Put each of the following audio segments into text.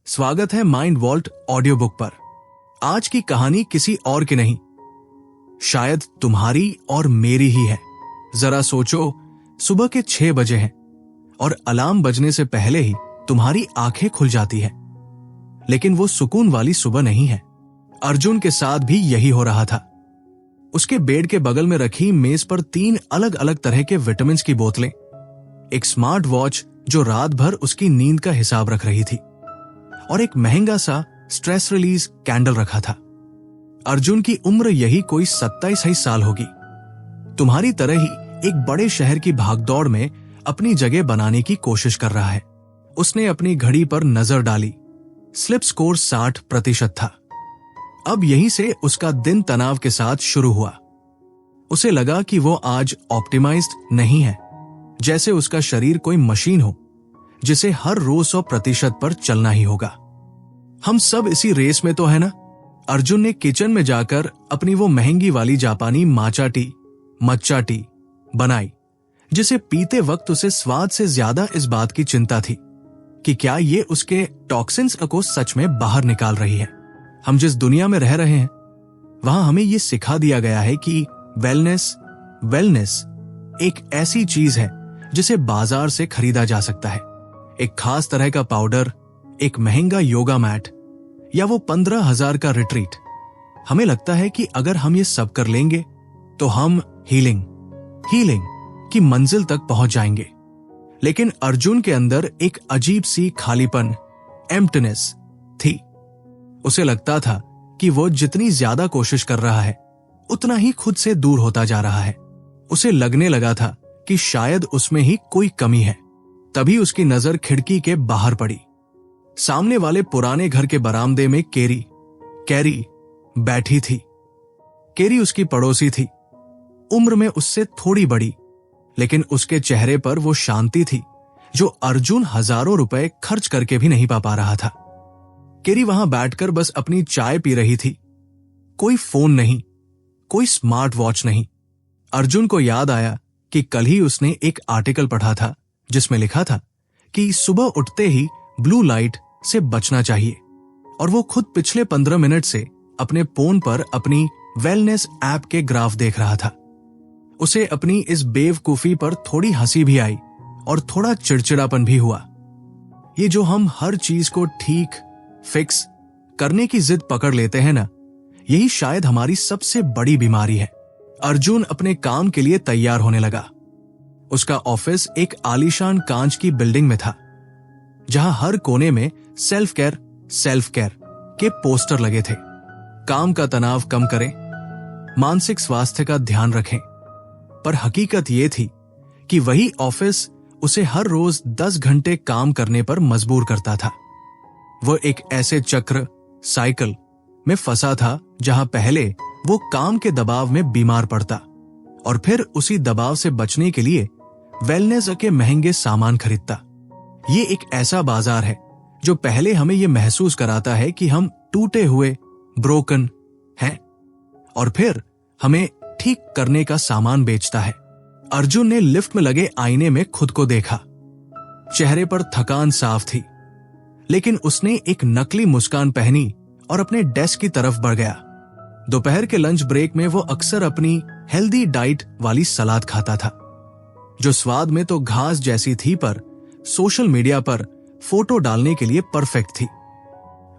स्वागत है mind vault audio book पर। आज की कहानी किसी और की नहीं, शायद तुम्हारी और मेरी ही है। जरा सोचो, सुबह के 6 बजे हैं और अलार्म बजने से पहले ही तुम्हारी आंखें खुल जाती है। लेकिन वो सुकून वाली सुबह नहीं है। अर्जुन के साथ भी यही हो रहा था। उसके बेड के बगल में रखी मेज पर 3 अलग अलग तरह के विटामिन्स की बोतलें, एक स्मार्ट वॉच जो रात भर उसकी नींद का हिसाब रख रही थी, और एक महंगा सा स्ट्रेस रिलीज कैंडल रखा था। अर्जुन की उम्र यही कोई 27 साल होगी। तुम्हारी तरह ही एक बड़े शहर की भागदौड़ में अपनी जगह बनाने की कोशिश कर रहा है। उसने अपनी घड़ी पर नजर डाली। स्लिप स्कोर 60% था। अब यहीं से उसका दिन तनाव के साथ शुरू हुआ। उसे लगा कि वो आज ऑप्टिमाइज्ड नहीं है, जैसे उसका शरीर कोई मशीन हो जिसे हर रोज 100% पर चलना ही होगा। हम सब इसी रेस में तो है ना। अर्जुन ने किचन में जाकर अपनी वो महंगी वाली जापानी मच्चा टी बनाई, जिसे पीते वक्त उसे स्वाद से ज्यादा इस बात की चिंता थी कि क्या ये उसके टॉक्सिन्स को सच में बाहर निकाल रही है। हम जिस दुनिया में रह रहे हैं वहां हमें ये सिखा दिया गया है कि वेलनेस एक ऐसी चीज है जिसे बाजार से खरीदा जा सकता है। एक खास तरह का पाउडर, एक महंगा योगा मैट या वो 15,000 का रिट्रीट। हमें लगता है कि अगर हम ये सब कर लेंगे तो हम हीलिंग की मंजिल तक पहुंच जाएंगे। लेकिन अर्जुन के अंदर एक अजीब सी खालीपन, एम्प्टीनेस थी। उसे लगता था कि वो जितनी ज्यादा कोशिश कर रहा है उतना ही खुद से दूर होता जा रहा है। उसे लगने लगा था कि शायद उसमें ही कोई कमी है। तभी उसकी नजर खिड़की के बाहर पड़ी। सामने वाले पुराने घर के बरामदे में कैरी बैठी थी। कैरी उसकी पड़ोसी थी, उम्र में उससे थोड़ी बड़ी, लेकिन उसके चेहरे पर वो शांति थी जो अर्जुन हजारों रुपए खर्च करके भी नहीं पा रहा था। कैरी वहां बैठकर बस अपनी चाय पी रही थी। कोई फोन नहीं, कोई स्मार्ट वॉच नहीं। अर्जुन को याद आया कि कल ही उसने एक आर्टिकल पढ़ा था जिसमें लिखा था कि सुबह उठते ही ब्लू लाइट से बचना चाहिए, और वो खुद पिछले 15 मिनट से अपने फोन पर अपनी वेलनेस ऐप के ग्राफ देख रहा था। उसे अपनी इस बेवकूफी पर थोड़ी हंसी भी आई और थोड़ा चिड़चिड़ापन भी हुआ। ये जो हम हर चीज को ठीक फिक्स करने की जिद पकड़ लेते हैं ना, यही शायद हमारी सबसे बड़ी बीमारी है। अर्जुन अपने काम के लिए तैयार होने लगा। उसका ऑफिस एक आलीशान कांच की बिल्डिंग में था, जहां हर कोने में सेल्फ केयर के पोस्टर लगे थे। काम का तनाव कम करें, मानसिक स्वास्थ्य का ध्यान रखें। पर हकीकत यह थी कि वही ऑफिस उसे हर रोज 10 घंटे काम करने पर मजबूर करता था। वो एक ऐसे साइकिल में फंसा था जहां पहले वो काम के दबाव में बीमार पड़ता और फिर उसी दबाव से बचने के लिए वेलनेस के महंगे सामान खरीदता। ये एक ऐसा बाजार है जो पहले हमें ये महसूस कराता है कि हम टूटे हुए ब्रोकन हैं, और फिर हमें ठीक करने का सामान बेचता है। अर्जुन ने लिफ्ट में लगे आईने में खुद को देखा। चेहरे पर थकान साफ थी, लेकिन उसने एक नकली मुस्कान पहनी और अपने डेस्क की तरफ बढ़ गया। दोपहर के लंच ब्रेक में वो अक्सर अपनी हेल्दी डाइट वाली सलाद खाता था, जो स्वाद में तो घास जैसी थी पर सोशल मीडिया पर फोटो डालने के लिए परफेक्ट थी।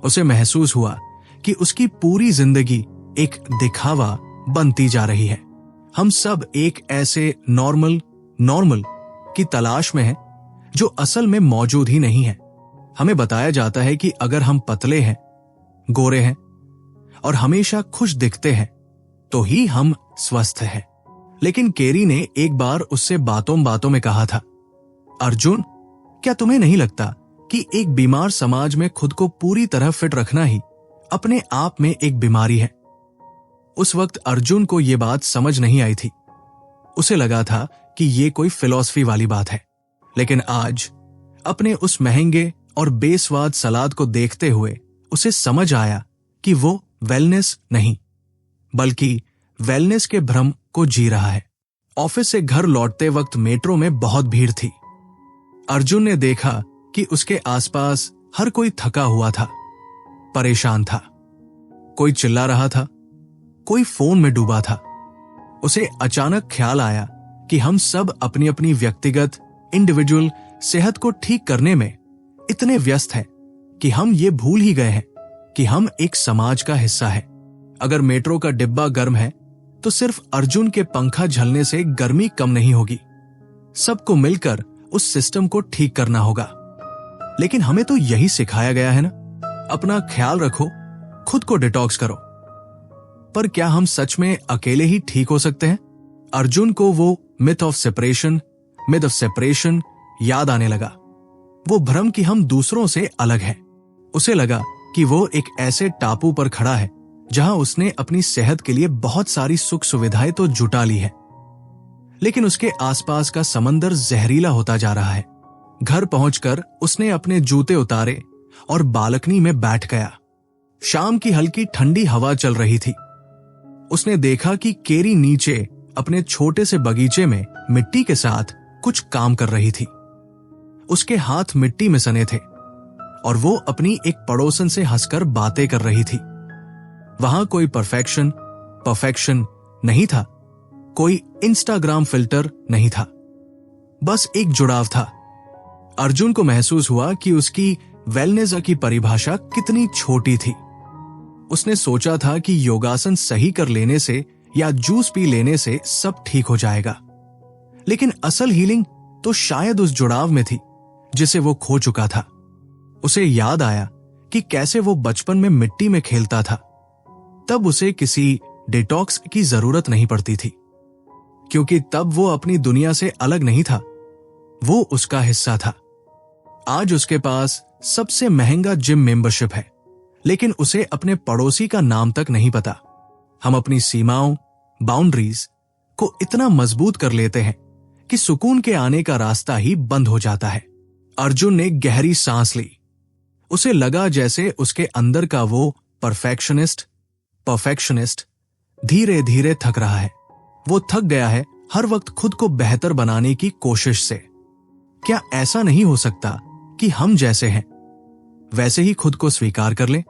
उसे महसूस हुआ कि उसकी पूरी जिंदगी एक दिखावा बनती जा रही है। हम सब एक ऐसे नॉर्मल की तलाश में हैं जो असल में मौजूद ही नहीं है। हमें बताया जाता है कि अगर हम पतले हैं, गोरे हैं और हमेशा खुश दिखते हैं तो ही हम स्वस्थ हैं। लेकिन कैरी ने एक बार उससे बातों में कहा था, अर्जुन, क्या तुम्हें नहीं लगता कि एक बीमार समाज में खुद को पूरी तरह फिट रखना ही अपने आप में एक बीमारी है? उस वक्त अर्जुन को यह बात समझ नहीं आई थी। उसे लगा था कि यह कोई फिलॉसफी वाली बात है। लेकिन आज अपने उस महंगे और बेस्वाद सलाद को देखते हुए उसे समझ आया कि वो वेलनेस नहीं बल्कि वेलनेस के भ्रम को जी रहा है। ऑफिस से घर लौटते वक्त मेट्रो में बहुत भीड़ थी। अर्जुन ने देखा कि उसके आसपास हर कोई थका हुआ था, परेशान था। कोई चिल्ला रहा था, कोई फोन में डूबा था। उसे अचानक ख्याल आया कि हम सब अपनी अपनी व्यक्तिगत इंडिविजुअल सेहत को ठीक करने में इतने व्यस्त हैं कि हम ये भूल ही गए हैं कि हम एक समाज का हिस्सा है। अगर मेट्रो का डिब्बा गर्म है तो सिर्फ अर्जुन के पंखा झलने से गर्मी कम नहीं होगी। सबको मिलकर उस सिस्टम को ठीक करना होगा। लेकिन हमें तो यही सिखाया गया है ना, अपना ख्याल रखो, खुद को डिटॉक्स करो। पर क्या हम सच में अकेले ही ठीक हो सकते हैं? अर्जुन को वो मिथ ऑफ सेपरेशन याद आने लगा। वो भ्रम कि हम दूसरों से अलग हैं। उसे लगा कि वो एक ऐसे टापू पर खड़ा है जहां उसने अपनी सेहत के लिए बहुत सारी सुख सुविधाएं तो जुटा ली है, लेकिन उसके आसपास का समंदर जहरीला होता जा रहा है। घर पहुंचकर उसने अपने जूते उतारे और बालकनी में बैठ गया। शाम की हल्की ठंडी हवा चल रही थी। उसने देखा कि केरी नीचे अपने छोटे से बगीचे में मिट्टी के साथ कुछ काम कर रही थी। उसके हाथ मिट्टी में सने थे और वो अपनी एक पड़ोसन से हंसकर बातें कर रही थी। वहां कोई परफेक्शन नहीं था, कोई इंस्टाग्राम फिल्टर नहीं था, बस एक जुड़ाव था। अर्जुन को महसूस हुआ कि उसकी वेलनेस की परिभाषा कितनी छोटी थी। उसने सोचा था कि योगासन सही कर लेने से या जूस पी लेने से सब ठीक हो जाएगा, लेकिन असल हीलिंग तो शायद उस जुड़ाव में थी जिसे वो खो चुका था। उसे याद आया कि कैसे वो बचपन में मिट्टी में खेलता था। तब उसे किसी डिटॉक्स की जरूरत नहीं पड़ती थी, क्योंकि तब वो अपनी दुनिया से अलग नहीं था, वो उसका हिस्सा था। आज उसके पास सबसे महंगा जिम मेंबरशिप है, लेकिन उसे अपने पड़ोसी का नाम तक नहीं पता। हम अपनी सीमाओं, बाउंड्रीज को इतना मजबूत कर लेते हैं कि सुकून के आने का रास्ता ही बंद हो जाता है। अर्जुन ने गहरी सांस ली। उसे लगा जैसे उसके अंदर का वो परफेक्शनिस्ट धीरे धीरे थक रहा है। वो थक गया है हर वक्त खुद को बेहतर बनाने की कोशिश से। क्या ऐसा नहीं हो सकता कि हम जैसे हैं वैसे ही खुद को स्वीकार कर लें?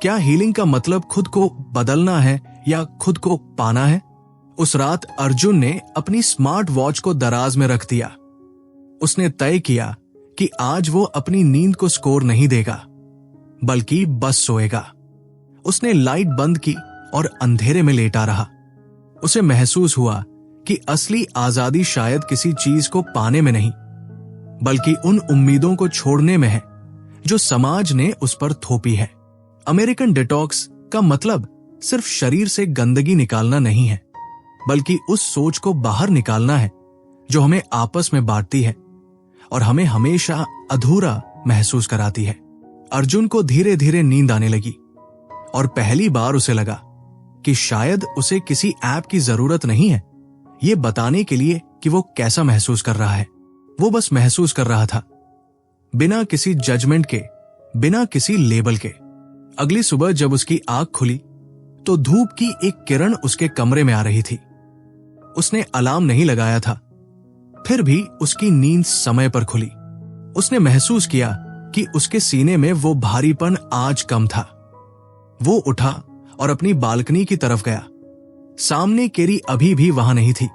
क्या हीलिंग का मतलब खुद को बदलना है या खुद को पाना है? उस रात अर्जुन ने अपनी स्मार्ट वॉच को दराज में रख दिया। उसने तय किया कि आज वो अपनी नींद को स्कोर नहीं देगा, बल्कि बस सोएगा। उसने लाइट बंद की और अंधेरे में लेटा रहा। उसे महसूस हुआ कि असली आजादी शायद किसी चीज को पाने में नहीं, बल्कि उन उम्मीदों को छोड़ने में है जो समाज ने उस पर थोपी है। अमेरिकन डिटॉक्स का मतलब सिर्फ शरीर से गंदगी निकालना नहीं है, बल्कि उस सोच को बाहर निकालना है जो हमें आपस में बांटती है और हमें हमेशा अधूरा महसूस कराती है। अर्जुन को धीरे धीरे नींद आने लगी और पहली बार उसे लगा कि शायद उसे किसी ऐप की जरूरत नहीं है ये बताने के लिए कि वो कैसा महसूस कर रहा है। वो बस महसूस कर रहा था, बिना किसी जजमेंट के, बिना किसी लेबल के। अगली सुबह जब उसकी आंख खुली तो धूप की एक किरण उसके कमरे में आ रही थी। उसने अलार्म नहीं लगाया था, फिर भी उसकी नींद समय पर खुली। उसने महसूस किया कि उसके सीने में वो भारीपन आज कम था। वो उठा और अपनी बालकनी की तरफ गया। सामने केरी अभी भी वहां नहीं थी,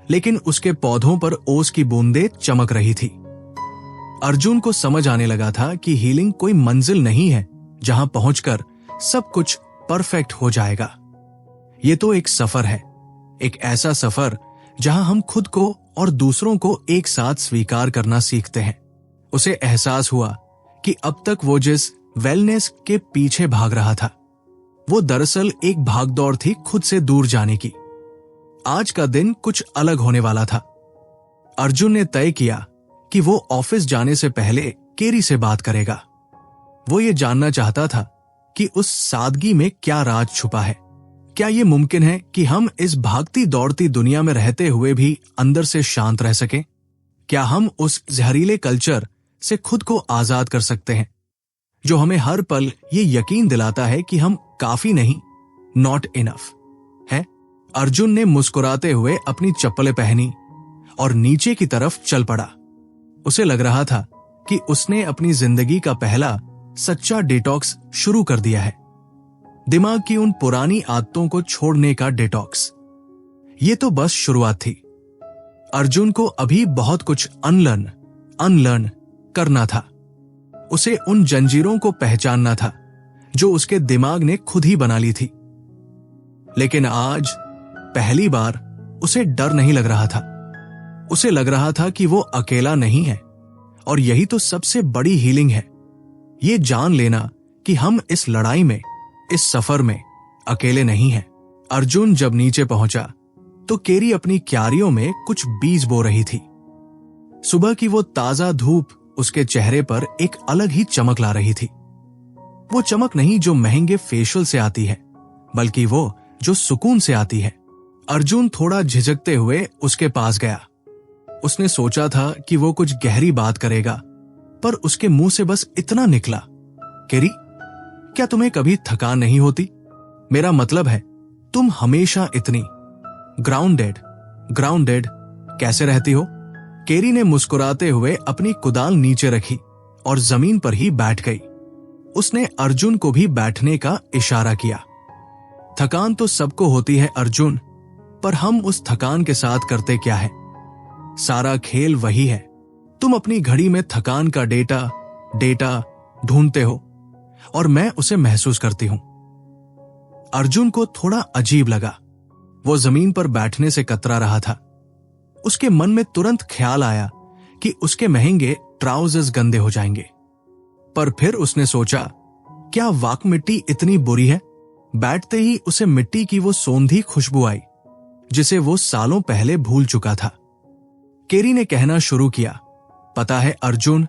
लेकिन उसके पौधों पर ओस की बूंदें चमक रही थी। अर्जुन को समझ आने लगा था कि हीलिंग कोई मंजिल नहीं है जहां पहुंचकर सब कुछ परफेक्ट हो जाएगा। ये तो एक सफर है, एक ऐसा सफर जहां हम खुद को और दूसरों को एक साथ स्वीकार करना सीखते हैं। उसे एहसास हुआ कि अब तक वो जिस वेलनेस के पीछे भाग रहा था, वो दरअसल एक भागदौड़ थी खुद से दूर जाने की। आज का दिन कुछ अलग होने वाला था। अर्जुन ने तय किया कि वो ऑफिस जाने से पहले केरी से बात करेगा। वो ये जानना चाहता था कि उस सादगी में क्या राज छुपा है। क्या ये मुमकिन है कि हम इस भागती दौड़ती दुनिया में रहते हुए भी अंदर से शांत रह सकें? क्या हम उस जहरीले कल्चर से खुद को आजाद कर सकते हैं जो हमें हर पल ये यकीन दिलाता है कि हम काफी नहीं, नॉट इनफ है? अर्जुन ने मुस्कुराते हुए अपनी चप्पलें पहनी और नीचे की तरफ चल पड़ा। उसे लग रहा था कि उसने अपनी जिंदगी का पहला सच्चा डिटॉक्स शुरू कर दिया है। दिमाग की उन पुरानी आदतों को छोड़ने का डिटॉक्स। ये तो बस शुरुआत थी। अर्जुन को अभी बहुत कुछ अनलर्न करना था। उसे उन जंजीरों को पहचानना था जो उसके दिमाग ने खुद ही बना ली थी। लेकिन आज पहली बार उसे डर नहीं लग रहा था। उसे लग रहा था कि वो अकेला नहीं है, और यही तो सबसे बड़ी हीलिंग है, ये जान लेना कि हम इस लड़ाई में, इस सफर में अकेले नहीं हैं। अर्जुन जब नीचे पहुंचा तो केरी अपनी क्यारियों में कुछ बीज बो रही थी। सुबह की वो ताजा धूप उसके चेहरे पर एक अलग ही चमक ला रही थी। वो चमक नहीं जो महंगे फेशियल से आती है, बल्कि वो जो सुकून से आती है। अर्जुन थोड़ा झिझकते हुए उसके पास गया। उसने सोचा था कि वो कुछ गहरी बात करेगा, पर उसके मुंह से बस इतना निकला, केरी, क्या तुम्हें कभी थकान नहीं होती? मेरा मतलब है, तुम हमेशा इतनी ग्राउंडेड कैसे रहती हो? केरी ने मुस्कुराते हुए अपनी कुदाल नीचे रखी और जमीन पर ही बैठ गई। उसने अर्जुन को भी बैठने का इशारा किया। थकान तो सबको होती है अर्जुन, पर हम उस थकान के साथ करते क्या है? सारा खेल वही है। तुम अपनी घड़ी में थकान का डेटा ढूंढते हो, और मैं उसे महसूस करती हूं। अर्जुन को थोड़ा अजीब लगा। वो जमीन पर बैठने से कतरा रहा था। उसके मन में तुरंत ख्याल आया कि उसके महंगे ट्राउजर्स गंदे हो जाएंगे। पर फिर उसने सोचा, क्या वाक मिट्टी इतनी बुरी है? बैठते ही उसे मिट्टी की वो सोंधी खुशबू आई जिसे वो सालों पहले भूल चुका था। केरी ने कहना शुरू किया, पता है अर्जुन,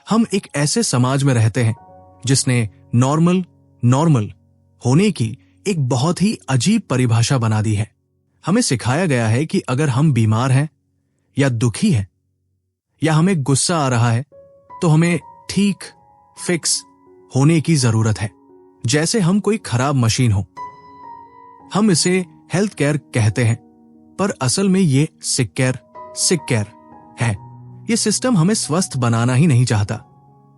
हम एक ऐसे समाज में रहते हैं जिसने नॉर्मल होने की एक बहुत ही अजीब परिभाषा बना दी है। हमें सिखाया गया है कि अगर हम बीमार हैं या दुखी हैं या हमें गुस्सा आ रहा है तो हमें ठीक फिक्स होने की जरूरत है, जैसे हम कोई खराब मशीन हो। हम इसे हेल्थ केयर कहते हैं, पर असल में ये सिक केयर है। ये सिस्टम हमें स्वस्थ बनाना ही नहीं चाहता।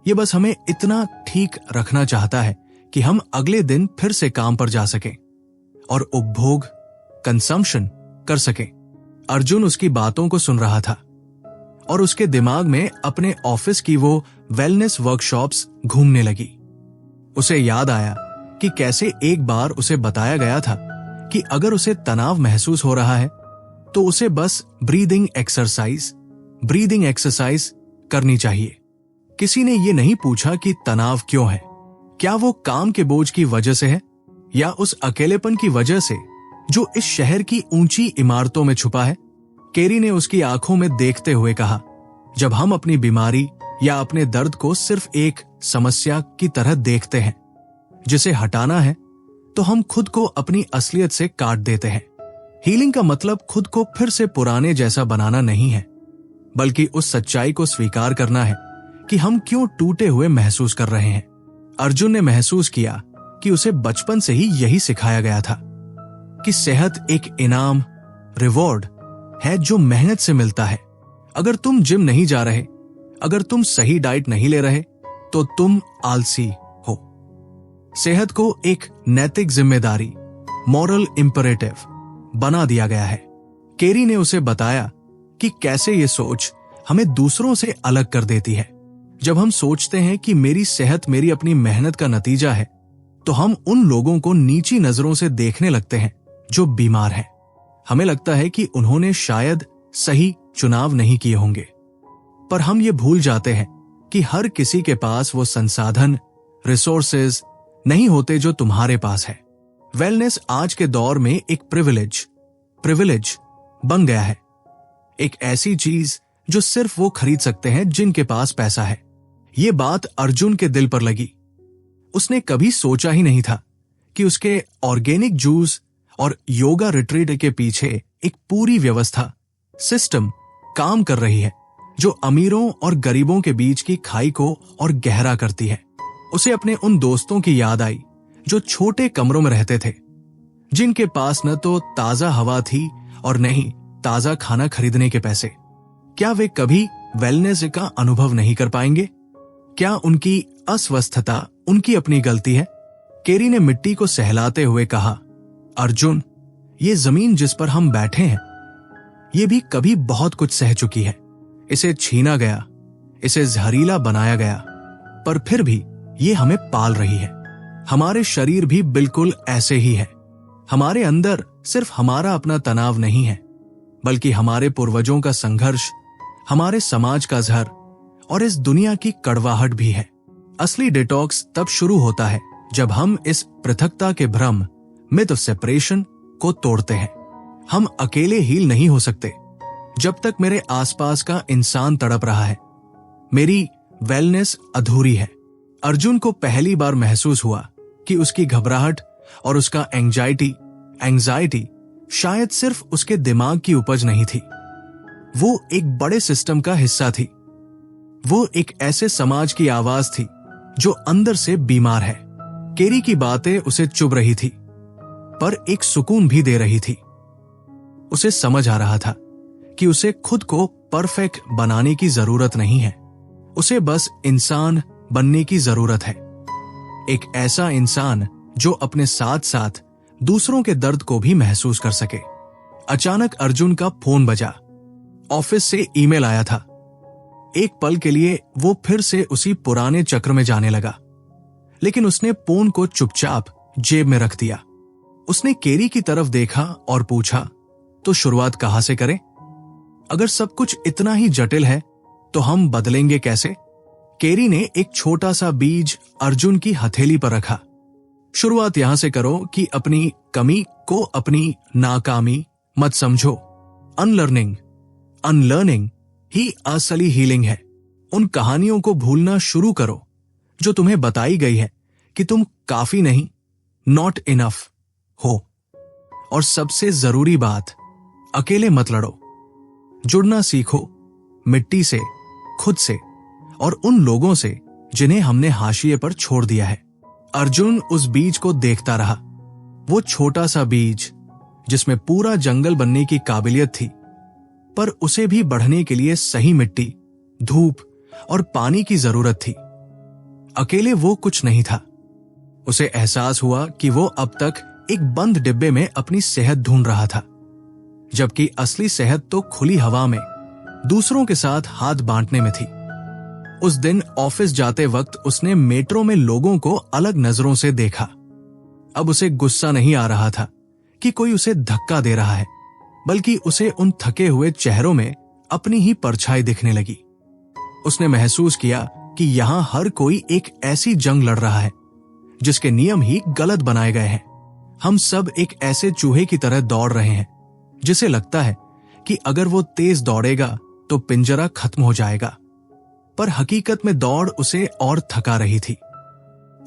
ये बस हमें इतना ठीक रखना चाहता है कि हम अगले दिन फिर से काम पर जा सकें और उपभोग कंजम्पशन कर सकें। अर्जुन उसकी बातों को सुन रहा था और उसके दिमाग में अपने ऑफिस की वो वेलनेस वर्कशॉप्स घूमने लगी। उसे याद आया कि कैसे एक बार उसे बताया गया था कि अगर उसे तनाव महसूस हो रहा है तो उसे बस ब्रीदिंग एक्सरसाइज करनी चाहिए। किसी ने ये नहीं पूछा कि तनाव क्यों है। क्या वो काम के बोझ की वजह से है या उस अकेलेपन की वजह से जो इस शहर की ऊंची इमारतों में छुपा है? केरी ने उसकी आंखों में देखते हुए कहा, जब हम अपनी बीमारी या अपने दर्द को सिर्फ एक समस्या की तरह देखते हैं जिसे हटाना है, तो हम खुद को अपनी असलियत से काट देते हैं। हीलिंग का मतलब खुद को फिर से पुराने जैसा बनाना नहीं है, बल्कि उस सच्चाई को स्वीकार करना है कि हम क्यों टूटे हुए महसूस कर रहे हैं। अर्जुन ने महसूस किया कि उसे बचपन से ही यही सिखाया गया था कि सेहत एक इनाम, रिवॉर्ड है जो मेहनत से मिलता है। अगर तुम जिम नहीं जा रहे, अगर तुम सही डाइट नहीं ले रहे, तो तुम आलसी हो। सेहत को एक नैतिक जिम्मेदारी, मॉरल इंपरेटिव बना दिया गया है। केरी ने उसे बताया कि कैसे ये सोच हमें दूसरों से अलग कर देती है। जब हम सोचते हैं कि मेरी सेहत मेरी अपनी मेहनत का नतीजा है, तो हम उन लोगों को नीची नजरों से देखने लगते हैं जो बीमार हैं। हमें लगता है कि उन्होंने शायद सही चुनाव नहीं किए होंगे, पर हम ये भूल जाते हैं कि हर किसी के पास वो संसाधन, रिसोर्सेज नहीं होते जो तुम्हारे पास है। वेलनेस आज के दौर में एक प्रिविलेज बन गया है, एक ऐसी चीज जो सिर्फ वो खरीद सकते हैं जिनके पास पैसा है। ये बात अर्जुन के दिल पर लगी। उसने कभी सोचा ही नहीं था कि उसके ऑर्गेनिक जूस और योगा रिट्रीट के पीछे एक पूरी व्यवस्था, सिस्टम काम कर रही है जो अमीरों और गरीबों के बीच की खाई को और गहरा करती है। उसे अपने उन दोस्तों की याद आई जो छोटे कमरों में रहते थे, जिनके पास न तो ताजा हवा थी और न ही ताजा खाना खरीदने के पैसे। क्या वे कभी वेलनेस का अनुभव नहीं कर पाएंगे? क्या उनकी अस्वस्थता उनकी अपनी गलती है? केरी ने मिट्टी को सहलाते हुए कहा, अर्जुन, ये जमीन जिस पर हम बैठे हैं, ये भी कभी बहुत कुछ सह चुकी है। इसे छीना गया, इसे जहरीला बनाया गया, पर फिर भी ये हमें पाल रही है। हमारे शरीर भी बिल्कुल ऐसे ही है। हमारे अंदर सिर्फ हमारा अपना तनाव नहीं है, बल्कि हमारे पूर्वजों का संघर्ष, हमारे समाज का जहर और इस दुनिया की कड़वाहट भी है। असली डिटॉक्स तब शुरू होता है जब हम इस पृथकता के भ्रम, मिथ ऑफ सेपरेशन को तोड़ते हैं। हम अकेले हील नहीं हो सकते जब तक मेरे आसपास का इंसान तड़प रहा है। मेरी वेलनेस अधूरी है। अर्जुन को पहली बार महसूस हुआ कि उसकी घबराहट और उसका एंजाइटी शायद सिर्फ उसके दिमाग की उपज नहीं थी। वो एक बड़े सिस्टम का हिस्सा थी। वो एक ऐसे समाज की आवाज थी जो अंदर से बीमार है। केरी की बातें उसे चुभ रही थी, पर एक सुकून भी दे रही थी। उसे समझ आ रहा था कि उसे खुद को परफेक्ट बनाने की जरूरत नहीं है। उसे बस इंसान बनने की जरूरत है। एक ऐसा इंसान जो अपने साथ साथ दूसरों के दर्द को भी महसूस कर सके। अचानक अर्जुन का फोन बजा। ऑफिस से ईमेल आया था। एक पल के लिए वो फिर से उसी पुराने चक्र में जाने लगा, लेकिन उसने फोन को चुपचाप जेब में रख दिया। उसने केरी की तरफ देखा और पूछा, तो शुरुआत कहां से करें? अगर सब कुछ इतना ही जटिल है तो हम बदलेंगे कैसे? केरी ने एक छोटा सा बीज अर्जुन की हथेली पर रखा। शुरुआत यहां से करो कि अपनी कमी को अपनी नाकामी मत समझो। अनलर्निंग ही असली हीलिंग है। उन कहानियों को भूलना शुरू करो जो तुम्हें बताई गई है कि तुम काफी नहीं, नॉट इनफ हो। और सबसे जरूरी बात, अकेले मत लड़ो। जुड़ना सीखो, मिट्टी से, खुद से और उन लोगों से जिन्हें हमने हाशिए पर छोड़ दिया है। अर्जुन उस बीज को देखता रहा। वो छोटा सा बीज जिसमें पूरा जंगल बनने की काबिलियत थी, पर उसे भी बढ़ने के लिए सही मिट्टी, धूप और पानी की जरूरत थी। अकेले वो कुछ नहीं था। उसे एहसास हुआ कि वो अब तक एक बंद डिब्बे में अपनी सेहत ढूंढ रहा था, जबकि असली सेहत तो खुली हवा में दूसरों के साथ हाथ बांटने में थी। उस दिन ऑफिस जाते वक्त उसने मेट्रो में लोगों को अलग नजरों से देखा। अब उसे गुस्सा नहीं आ रहा था कि कोई उसे धक्का दे रहा है, बल्कि उसे उन थके हुए चेहरों में अपनी ही परछाई दिखने लगी। उसने महसूस किया कि यहां हर कोई एक ऐसी जंग लड़ रहा है जिसके नियम ही गलत बनाए गए हैं। हम सब एक ऐसे चूहे की तरह दौड़ रहे हैं जिसे लगता है कि अगर वो तेज दौड़ेगा तो पिंजरा खत्म हो जाएगा, पर हकीकत में दौड़ उसे और थका रही थी।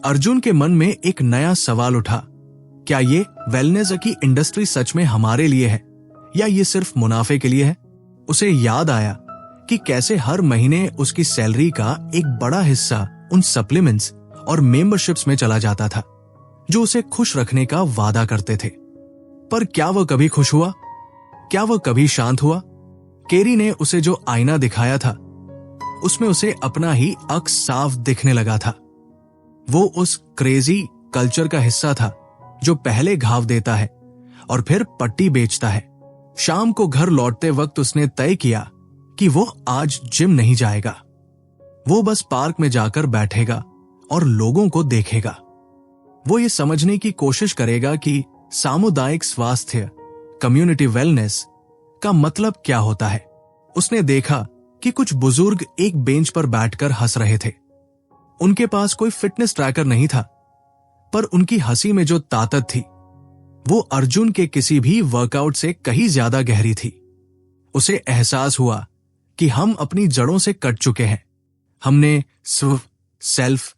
अर्जुन के मन में एक नया सवाल उठा, क्या ये वेलनेस की इंडस्ट्री सच में हमारे लिए है या ये सिर्फ मुनाफे के लिए है? उसे याद आया कि कैसे हर महीने उसकी सैलरी का एक बड़ा हिस्सा उन सप्लीमेंट्स और मेंबरशिप्स में चला जाता था जो उसे खुश रखने का वादा करते थे। पर क्या वह कभी खुश हुआ? क्या वह कभी शांत हुआ? केरी ने उसे जो आईना दिखाया था उसमें उसे अपना ही अक्स साफ दिखने लगा था। वो उस क्रेजी कल्चर का हिस्सा था जो पहले घाव देता है और फिर पट्टी बेचता है। शाम को घर लौटते वक्त उसने तय किया कि वो आज जिम नहीं जाएगा। वो बस पार्क में जाकर बैठेगा और लोगों को देखेगा। वो ये समझने की कोशिश करेगा कि सामुदायिक स्वास्थ्य, कम्युनिटी वेलनेस का मतलब क्या होता है। उसने देखा कि कुछ बुजुर्ग एक बेंच पर बैठकर हंस रहे थे। उनके पास कोई फिटनेस ट्रैकर नहीं था, पर उनकी हंसी में जो ताकत थी वो अर्जुन के किसी भी वर्कआउट से कहीं ज्यादा गहरी थी। उसे एहसास हुआ कि हम अपनी जड़ों से कट चुके हैं। हमने सेल्फ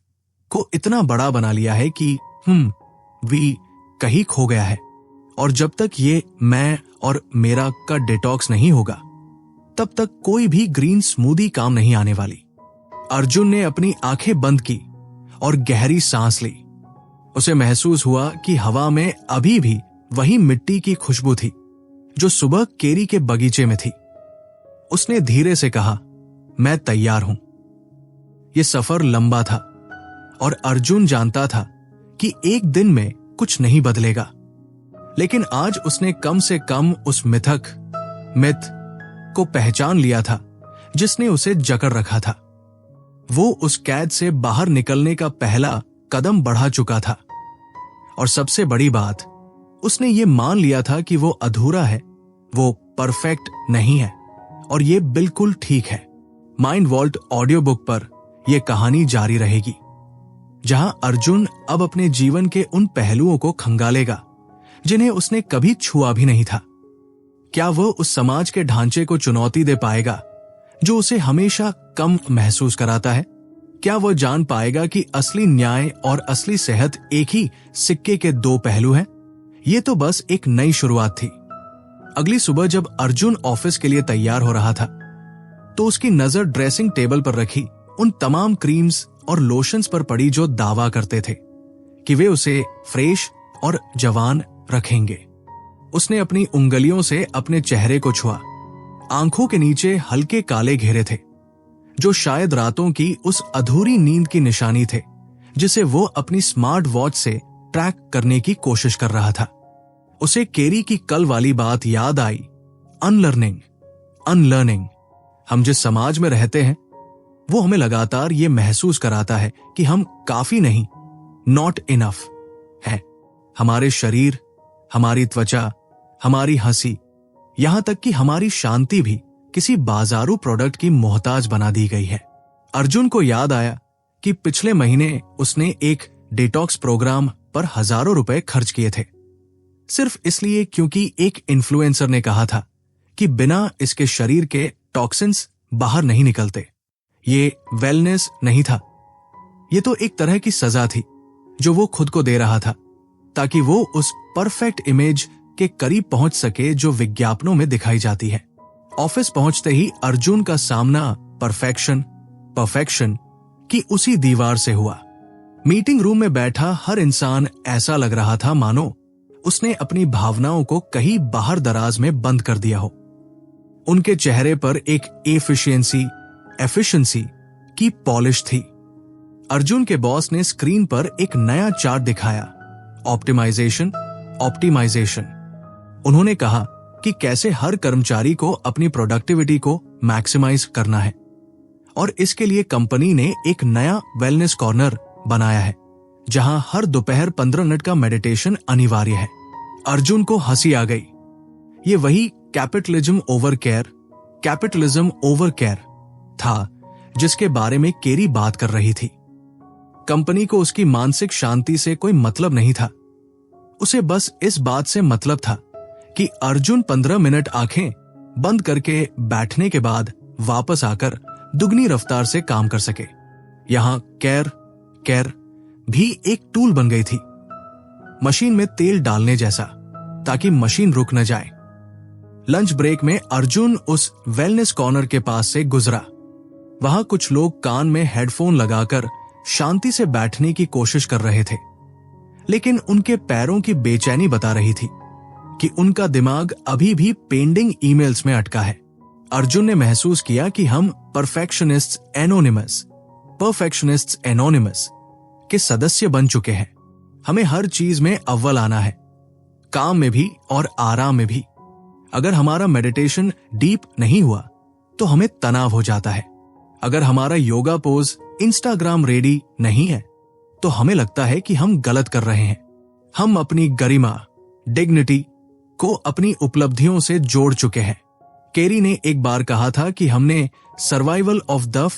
को इतना बड़ा बना लिया है कि वी कहीं खो गया है। और जब तक ये मैं और मेरा का डिटॉक्स नहीं होगा, तब तक कोई भी ग्रीन स्मूदी काम नहीं आने वाली। अर्जुन ने अपनी आंखें बंद की और गहरी सांस ली। उसे महसूस हुआ कि हवा में अभी भी वही मिट्टी की खुशबू थी जो सुबह केरी के बगीचे में थी। उसने धीरे से कहा, मैं तैयार हूं। ये सफर लंबा था और अर्जुन जानता था कि एक दिन में कुछ नहीं बदलेगा, लेकिन आज उसने कम से कम उस मिथ को पहचान लिया था जिसने उसे जकड़ रखा था। वो उस कैद से बाहर निकलने का पहला कदम बढ़ा चुका था और सबसे बड़ी बात, उसने ये मान लिया था कि वो अधूरा है, वो परफेक्ट नहीं है और ये बिल्कुल ठीक है। माइंड वॉल्ट ऑडियो बुक पर यह कहानी जारी रहेगी, जहां अर्जुन अब अपने जीवन के उन पहलुओं को खंगालेगा जिन्हें उसने कभी छुआ भी नहीं था। क्या वह उस समाज के ढांचे को चुनौती दे पाएगा जो उसे हमेशा कम महसूस कराता है? क्या वह जान पाएगा कि असली न्याय और असली सेहत एक ही सिक्के के दो पहलू हैं? ये तो बस एक नई शुरुआत थी। अगली सुबह जब अर्जुन ऑफिस के लिए तैयार हो रहा था, तो उसकी नजर ड्रेसिंग टेबल पर रखी उन तमाम क्रीम्स और लोशंस पर पड़ी जो दावा करते थे कि वे उसे फ्रेश और जवान रखेंगे। उसने अपनी उंगलियों से अपने चेहरे को छुआ। आंखों के नीचे हल्के काले घेरे थे जो शायद रातों की उस अधूरी नींद की निशानी थे जिसे वो अपनी स्मार्ट वॉच से ट्रैक करने की कोशिश कर रहा था। उसे केरी की कल वाली बात याद आई, अनलर्निंग। हम जिस समाज में रहते हैं वो हमें लगातार ये महसूस कराता है कि हम काफी नहीं, नॉट इनफ है। हमारे शरीर, हमारी त्वचा, हमारी हंसी, यहां तक कि हमारी शांति भी किसी बाजारू प्रोडक्ट की मोहताज बना दी गई है। अर्जुन को याद आया कि पिछले महीने उसने एक डिटॉक्स प्रोग्राम पर हजारों रुपए खर्च किए थे, सिर्फ इसलिए क्योंकि एक इन्फ्लुएंसर ने कहा था कि बिना इसके शरीर के टॉक्सिन्स बाहर नहीं निकलते। ये वेलनेस नहीं था, ये तो एक तरह की सजा थी जो वो खुद को दे रहा था ताकि वो उस परफेक्ट इमेज के करीब पहुंच सके जो विज्ञापनों में दिखाई जाती है। ऑफिस पहुंचते ही अर्जुन का सामना परफेक्शन की उसी दीवार से हुआ। मीटिंग रूम में बैठा हर इंसान ऐसा लग रहा था मानो उसने अपनी भावनाओं को कहीं बाहर दराज में बंद कर दिया हो। उनके चेहरे पर एक एफिशिएंसी की पॉलिश थी। अर्जुन के बॉस ने स्क्रीन पर एक नया चार्ट दिखाया, ऑप्टिमाइजेशन। उन्होंने कहा कि कैसे हर कर्मचारी को अपनी प्रोडक्टिविटी को मैक्सिमाइज करना है और इसके लिए कंपनी ने एक नया वेलनेस कॉर्नर बनाया है जहां हर दोपहर 15 मिनट का मेडिटेशन अनिवार्य है। अर्जुन को हंसी आ गई। ये वही कैपिटलिज्म ओवर केयर था जिसके बारे में केरी बात कर रही थी। कंपनी को उसकी मानसिक शांति से कोई मतलब नहीं था, उसे बस इस बात से मतलब था कि अर्जुन 15 मिनट आंखें बंद करके बैठने के बाद वापस आकर दुगनी रफ्तार से काम कर सके। यहां केयर भी एक टूल बन गई थी, मशीन में तेल डालने जैसा, ताकि मशीन रुक न जाए। लंच ब्रेक में अर्जुन उस वेलनेस कॉर्नर के पास से गुजरा। वहां कुछ लोग कान में हेडफोन लगाकर शांति से बैठने की कोशिश कर रहे थे, लेकिन उनके पैरों की बेचैनी बता रही थी कि उनका दिमाग अभी भी पेंडिंग ईमेल्स में अटका है। अर्जुन ने महसूस किया कि हम परफेक्शनिस्ट्स एनोनिमस के सदस्य बन चुके हैं। हमें हर चीज में अव्वल आना है, काम में भी और आराम में भी। अगर हमारा मेडिटेशन डीप नहीं हुआ तो हमें तनाव हो जाता है। अगर हमारा योगा पोज इंस्टाग्राम रेडी नहीं है तो हमें लगता है कि हम गलत कर रहे हैं। हम अपनी गरिमा, डिग्निटी को अपनी उपलब्धियों से जोड़ चुके हैं। केरी ने एक बार कहा था कि हमने सर्वाइवल ऑफ द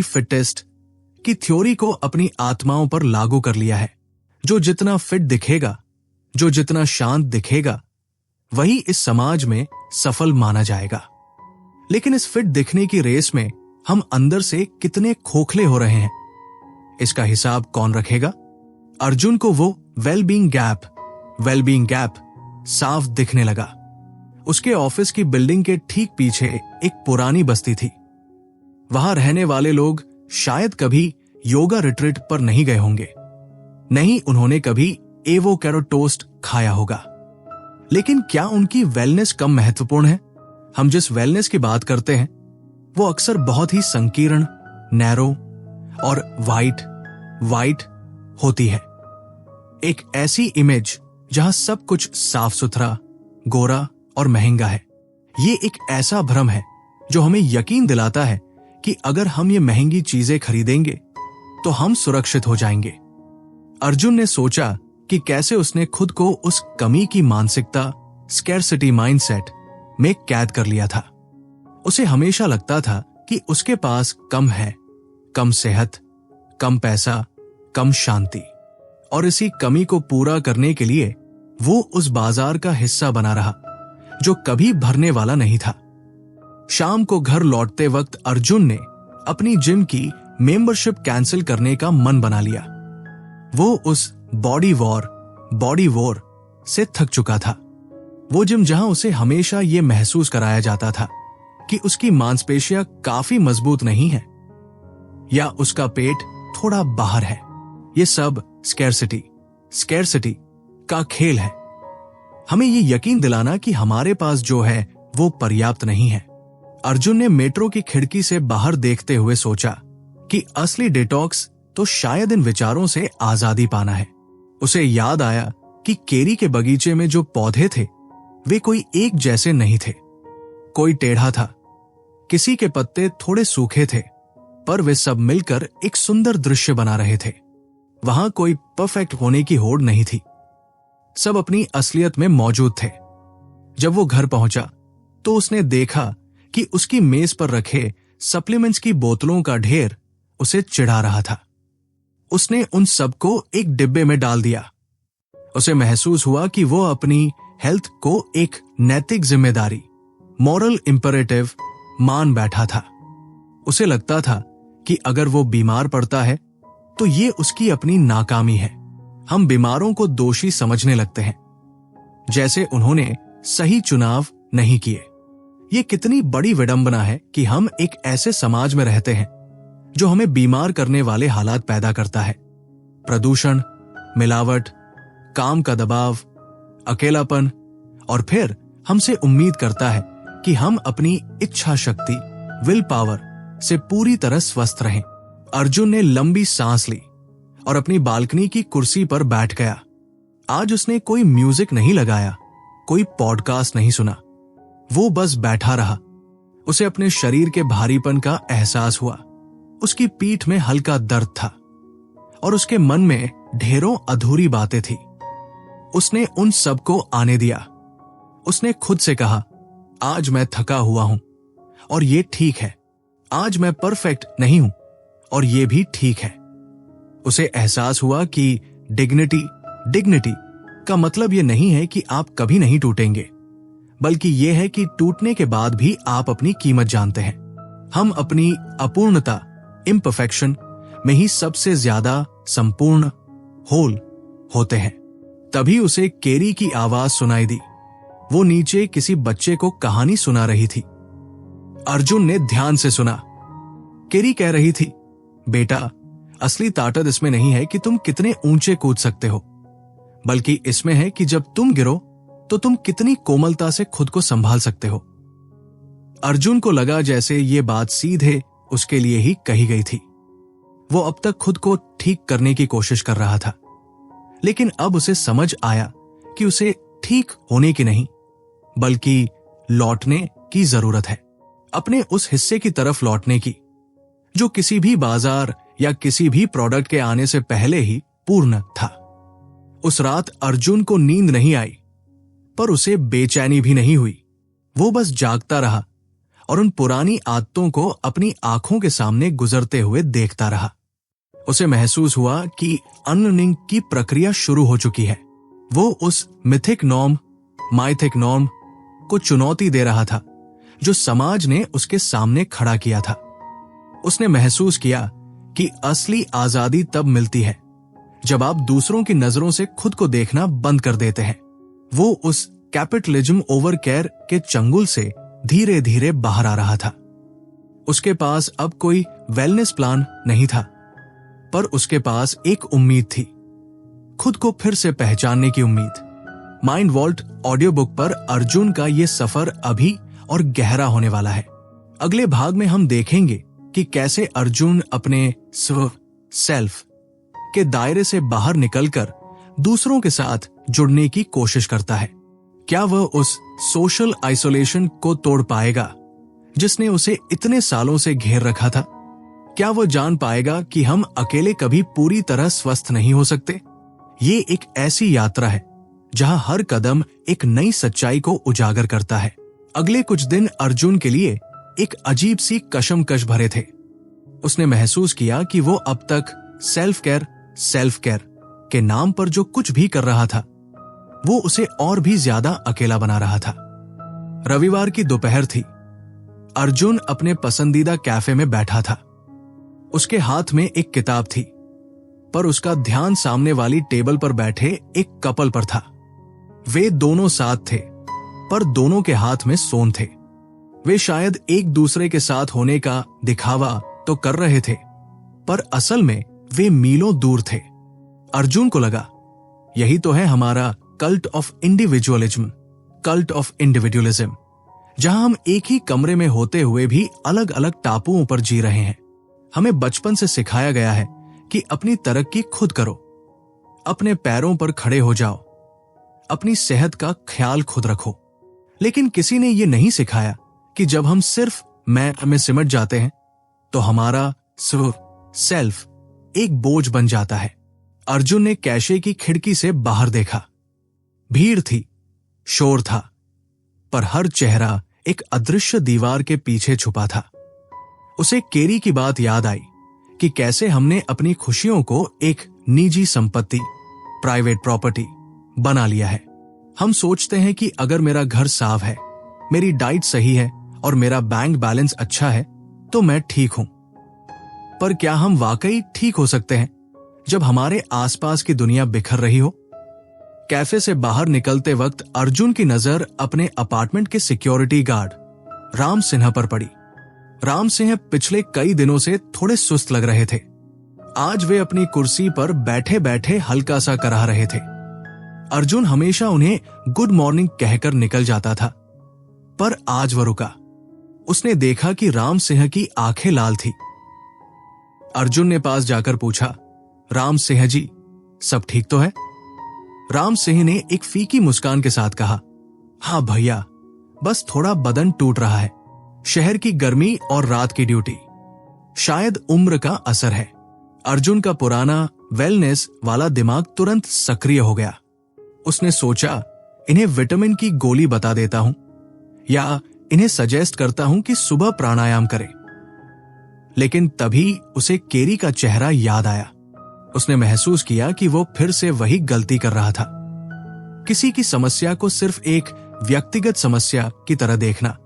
फिटेस्ट की थ्योरी को अपनी आत्माओं पर लागू कर लिया है। जो जितना फिट दिखेगा, जो जितना शांत दिखेगा, वही इस समाज में सफल माना जाएगा। लेकिन इस फिट दिखने की रेस में हम अंदर से कितने खोखले हो रहे हैं, इसका हिसाब कौन रखेगा? अर्जुन को वो वेलबींग गैप साफ दिखने लगा। उसके ऑफिस की बिल्डिंग के ठीक पीछे एक पुरानी बस्ती थी। वहां रहने वाले लोग शायद कभी योगा रिट्रीट पर नहीं गए होंगे, नहीं उन्होंने कभी एवोकैडो टोस्ट खाया होगा। लेकिन क्या उनकी वेलनेस कम महत्वपूर्ण है? हम जिस वेलनेस की बात करते हैं वो अक्सर बहुत ही संकीर्ण, नैरो और वाइट होती है। एक ऐसी इमेज जहां सब कुछ साफ सुथरा, गोरा और महंगा है। ये एक ऐसा भ्रम है जो हमें यकीन दिलाता है कि अगर हम ये महंगी चीजें खरीदेंगे तो हम सुरक्षित हो जाएंगे। अर्जुन ने सोचा कि कैसे उसने खुद को उस कमी की मानसिकता, स्कैरसिटी माइंडसेट में कैद कर लिया था। उसे हमेशा लगता था कि उसके पास कम है, कम सेहत, कम पैसा, कम शांति, और इसी कमी को पूरा करने के लिए वो उस बाजार का हिस्सा बना रहा जो कभी भरने वाला नहीं था। शाम को घर लौटते वक्त अर्जुन ने अपनी जिम की मेंबरशिप कैंसिल करने का मन बना लिया। वो उस बॉडी वॉर से थक चुका था। वो जिम जहां उसे हमेशा ये महसूस कराया जाता था कि उसकी मांसपेशियां काफी मजबूत नहीं है या उसका पेट थोड़ा बाहर है। ये सब स्कैरसिटी का खेल है। हमें ये यकीन दिलाना कि हमारे पास जो है वो पर्याप्त नहीं है। अर्जुन ने मेट्रो की खिड़की से बाहर देखते हुए सोचा कि असली डिटॉक्स तो शायद इन विचारों से आजादी पाना है। उसे याद आया कि केरी के बगीचे में जो पौधे थे वे कोई एक जैसे नहीं थे। कोई टेढ़ा था, किसी के पत्ते थोड़े सूखे थे, पर वे सब मिलकर एक सुंदर दृश्य बना रहे थे। वहां कोई परफेक्ट होने की होड़ नहीं थी। सब अपनी असलियत में मौजूद थे। जब वो घर पहुंचा तो उसने देखा कि उसकी मेज पर रखे सप्लीमेंट्स की बोतलों का ढेर उसे चिढ़ा रहा था। उसने उन सबको एक डिब्बे में डाल दिया। उसे महसूस हुआ कि वो अपनी हेल्थ को एक नैतिक जिम्मेदारी, मॉरल इंपरेटिव मान बैठा था। उसे लगता था कि अगर वो बीमार पड़ता है तो ये उसकी अपनी नाकामी है। हम बीमारों को दोषी समझने लगते हैं, जैसे उन्होंने सही चुनाव नहीं किए। ये कितनी बड़ी विडंबना है कि हम एक ऐसे समाज में रहते हैं जो हमें बीमार करने वाले हालात पैदा करता है। प्रदूषण, मिलावट, काम का दबाव, अकेलापन, और फिर हमसे उम्मीद करता है कि हम अपनी इच्छा शक्ति, विल पावर से पूरी तरह स्वस्थ रहें। अर्जुन ने लंबी सांस ली और अपनी बालकनी की कुर्सी पर बैठ गया। आज उसने कोई म्यूजिक नहीं लगाया, कोई पॉडकास्ट नहीं सुना। वो बस बैठा रहा। उसे अपने शरीर के भारीपन का एहसास हुआ। उसकी पीठ में हल्का दर्द था और उसके मन में ढेरों अधूरी बातें थी। उसने उन सबको आने दिया। उसने खुद से कहा, आज मैं थका हुआ हूं और ये ठीक है। आज मैं परफेक्ट नहीं हूं और ये भी ठीक है। उसे एहसास हुआ कि डिग्निटी का मतलब ये नहीं है कि आप कभी नहीं टूटेंगे, बल्कि ये है कि टूटने के बाद भी आप अपनी कीमत जानते हैं। हम अपनी अपूर्णता, इम्परफेक्शन में ही सबसे ज्यादा संपूर्ण, होल होते हैं। तभी उसे केरी की आवाज सुनाई दी। वो नीचे किसी बच्चे को कहानी सुना रही थी। अर्जुन ने ध्यान से सुना। केरी कह रही थी, बेटा, असली ताकत इसमें नहीं है कि तुम कितने ऊंचे कूद सकते हो, बल्कि इसमें है कि जब तुम गिरो तो तुम कितनी कोमलता से खुद को संभाल सकते हो। अर्जुन को लगा जैसे ये बात सीधे उसके लिए ही कही गई थी। वो अब तक खुद को ठीक करने की कोशिश कर रहा था, लेकिन अब उसे समझ आया कि उसे ठीक होने की नहीं, बल्कि लौटने की जरूरत है। अपने उस हिस्से की तरफ लौटने की जो किसी भी बाजार या किसी भी प्रोडक्ट के आने से पहले ही पूर्ण था। उस रात अर्जुन को नींद नहीं आई, पर उसे बेचैनी भी नहीं हुई। वो बस जागता रहा और उन पुरानी आदतों को अपनी आंखों के सामने गुजरते हुए देखता रहा। उसे महसूस हुआ कि अनलर्निंग की प्रक्रिया शुरू हो चुकी है। वो उस माइथिक नॉर्म को चुनौती दे रहा था जो समाज ने उसके सामने खड़ा किया था। उसने महसूस किया कि असली आजादी तब मिलती है जब आप दूसरों की नजरों से खुद को देखना बंद कर देते हैं। वो उस कैपिटलिज्म ओवर केयर के चंगुल से धीरे धीरे बाहर आ रहा था। उसके पास अब कोई वेलनेस प्लान नहीं था, पर उसके पास एक उम्मीद थी, खुद को फिर से पहचानने की उम्मीद। माइंड वॉल्ट ऑडियो बुक पर अर्जुन का ये सफर अभी और गहरा होने वाला है। अगले भाग में हम देखेंगे कि कैसे अर्जुन अपने सेल्फ के दायरे से बाहर निकलकर दूसरों के साथ जुड़ने की कोशिश करता है। क्या वह उस सोशल आइसोलेशन को तोड़ पाएगा जिसने उसे इतने सालों से घेर रखा था? क्या वह जान पाएगा कि हम अकेले कभी पूरी तरह स्वस्थ नहीं हो सकते? ये एक ऐसी यात्रा है जहां हर कदम एक नई सच्चाई को उजागर करता है। अगले कुछ दिन अर्जुन के लिए एक अजीब सी कशमकश भरे थे। उसने महसूस किया कि वो अब तक सेल्फ केयर के नाम पर जो कुछ भी कर रहा था वो उसे और भी ज्यादा अकेला बना रहा था। रविवार की दोपहर थी। अर्जुन अपने पसंदीदा कैफे में बैठा था। उसके हाथ में एक किताब थी, पर उसका ध्यान सामने वाली टेबल पर बैठे एक कपल पर था। वे दोनों साथ थे, पर दोनों के हाथ में सोन थे। वे शायद एक दूसरे के साथ होने का दिखावा तो कर रहे थे, पर असल में वे मीलों दूर थे। अर्जुन को लगा, यही तो है हमारा कल्ट ऑफ इंडिविजुअलिज्म, जहां हम एक ही कमरे में होते हुए भी अलग अलग टापुओं पर जी रहे हैं। हमें बचपन से सिखाया गया है कि अपनी तरक्की खुद करो, अपने पैरों पर खड़े हो जाओ, अपनी सेहत का ख्याल खुद रखो। लेकिन किसी ने यह नहीं सिखाया कि जब हम सिर्फ मैं में सिमट जाते हैं तो हमारा सेल्फ एक बोझ बन जाता है। अर्जुन ने कैशे की खिड़की से बाहर देखा। भीड़ थी, शोर था, पर हर चेहरा एक अदृश्य दीवार के पीछे छुपा था। उसे केरी की बात याद आई कि कैसे हमने अपनी खुशियों को एक निजी संपत्ति, प्राइवेट प्रॉपर्टी बना लिया है। हम सोचते हैं कि अगर मेरा घर साफ है, मेरी डाइट सही है और मेरा बैंक बैलेंस अच्छा है तो मैं ठीक हूं। पर क्या हम वाकई ठीक हो सकते हैं जब हमारे आसपास की दुनिया बिखर रही हो? कैफे से बाहर निकलते वक्त अर्जुन की नजर अपने अपार्टमेंट के सिक्योरिटी गार्ड राम सिन्हा पर पड़ी। राम सिंह पिछले कई दिनों से थोड़े सुस्त लग रहे थे। आज वे अपनी कुर्सी पर बैठे बैठे हल्का सा कराह रहे थे। अर्जुन हमेशा उन्हें गुड मॉर्निंग कहकर निकल जाता था, पर आज वह रुका। उसने देखा कि राम सिंह की आंखें लाल थी। अर्जुन ने पास जाकर पूछा, राम सिंह जी, सब ठीक तो है? राम सिंह ने एक फीकी मुस्कान के साथ कहा, हाँ भैया, बस थोड़ा बदन टूट रहा है। शहर की गर्मी और रात की ड्यूटी, शायद उम्र का असर है। अर्जुन का पुराना वेलनेस वाला दिमाग तुरंत सक्रिय हो गया। उसने सोचा, इन्हें विटामिन की गोली बता देता हूं या इन्हें सजेस्ट करता हूं कि सुबह प्राणायाम करें। लेकिन तभी उसे केरी का चेहरा याद आया। उसने महसूस किया कि वो फिर से वही गलती कर रहा था, किसी की समस्या को सिर्फ एक व्यक्तिगत समस्या की तरह देखना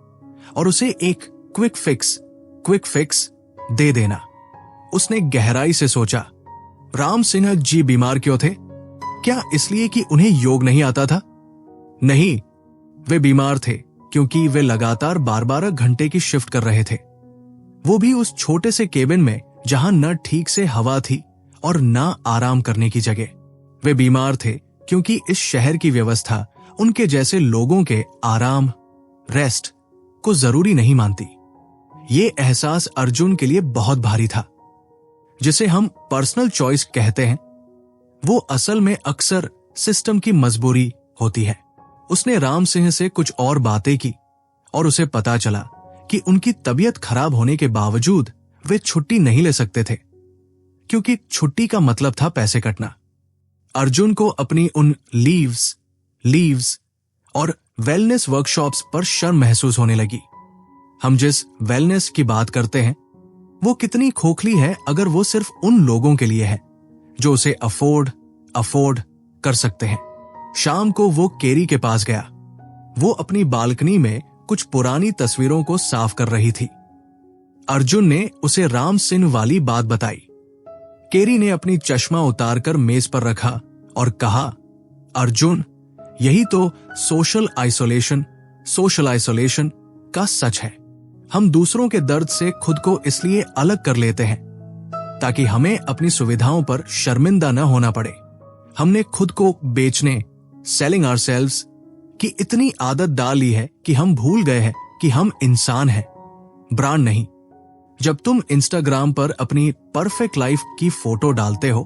और उसे एक क्विक फिक्स दे देना। उसने गहराई से सोचा, राम सिन्हा जी बीमार क्यों थे? क्या इसलिए कि उन्हें योग नहीं आता था? नहीं, वे बीमार थे क्योंकि वे लगातार 12 घंटे की शिफ्ट कर रहे थे, वो भी उस छोटे से केबिन में जहां न ठीक से हवा थी और न आराम करने की जगह। वे बीमार थे क्योंकि इस शहर की व्यवस्था उनके जैसे लोगों के आराम, रेस्ट को जरूरी नहीं मानती। ये एहसास अर्जुन के लिए बहुत भारी था। जिसे हम पर्सनल चॉइस कहते हैं, वो असल में अक्सर सिस्टम की मजबूरी होती है। उसने राम सिंह से कुछ और बातें की और उसे पता चला कि उनकी तबीयत खराब होने के बावजूद वे छुट्टी नहीं ले सकते थे, क्योंकि छुट्टी का मतलब था पैसे कटना। अर्जुन को अपनी उन लीव्स और वेलनेस वर्कशॉप्स पर शर्म महसूस होने लगी। हम जिस वेलनेस की बात करते हैं वो कितनी खोखली है अगर वो सिर्फ उन लोगों के लिए है जो उसे अफोर्ड कर सकते हैं। शाम को वो केरी के पास गया। वो अपनी बालकनी में कुछ पुरानी तस्वीरों को साफ कर रही थी। अर्जुन ने उसे राम सिंह वाली बात बताई। केरी ने अपनी चश्मा उतारकर मेज पर रखा और कहा, अर्जुन, यही तो सोशल आइसोलेशन का सच है। हम दूसरों के दर्द से खुद को इसलिए अलग कर लेते हैं ताकि हमें अपनी सुविधाओं पर शर्मिंदा न होना पड़े। हमने खुद को बेचने, सेलिंग आवरसेल्व्स की इतनी आदत डाल ली है कि हम भूल गए हैं कि हम इंसान हैं, ब्रांड नहीं। जब तुम इंस्टाग्राम पर अपनी परफेक्ट लाइफ की फोटो डालते हो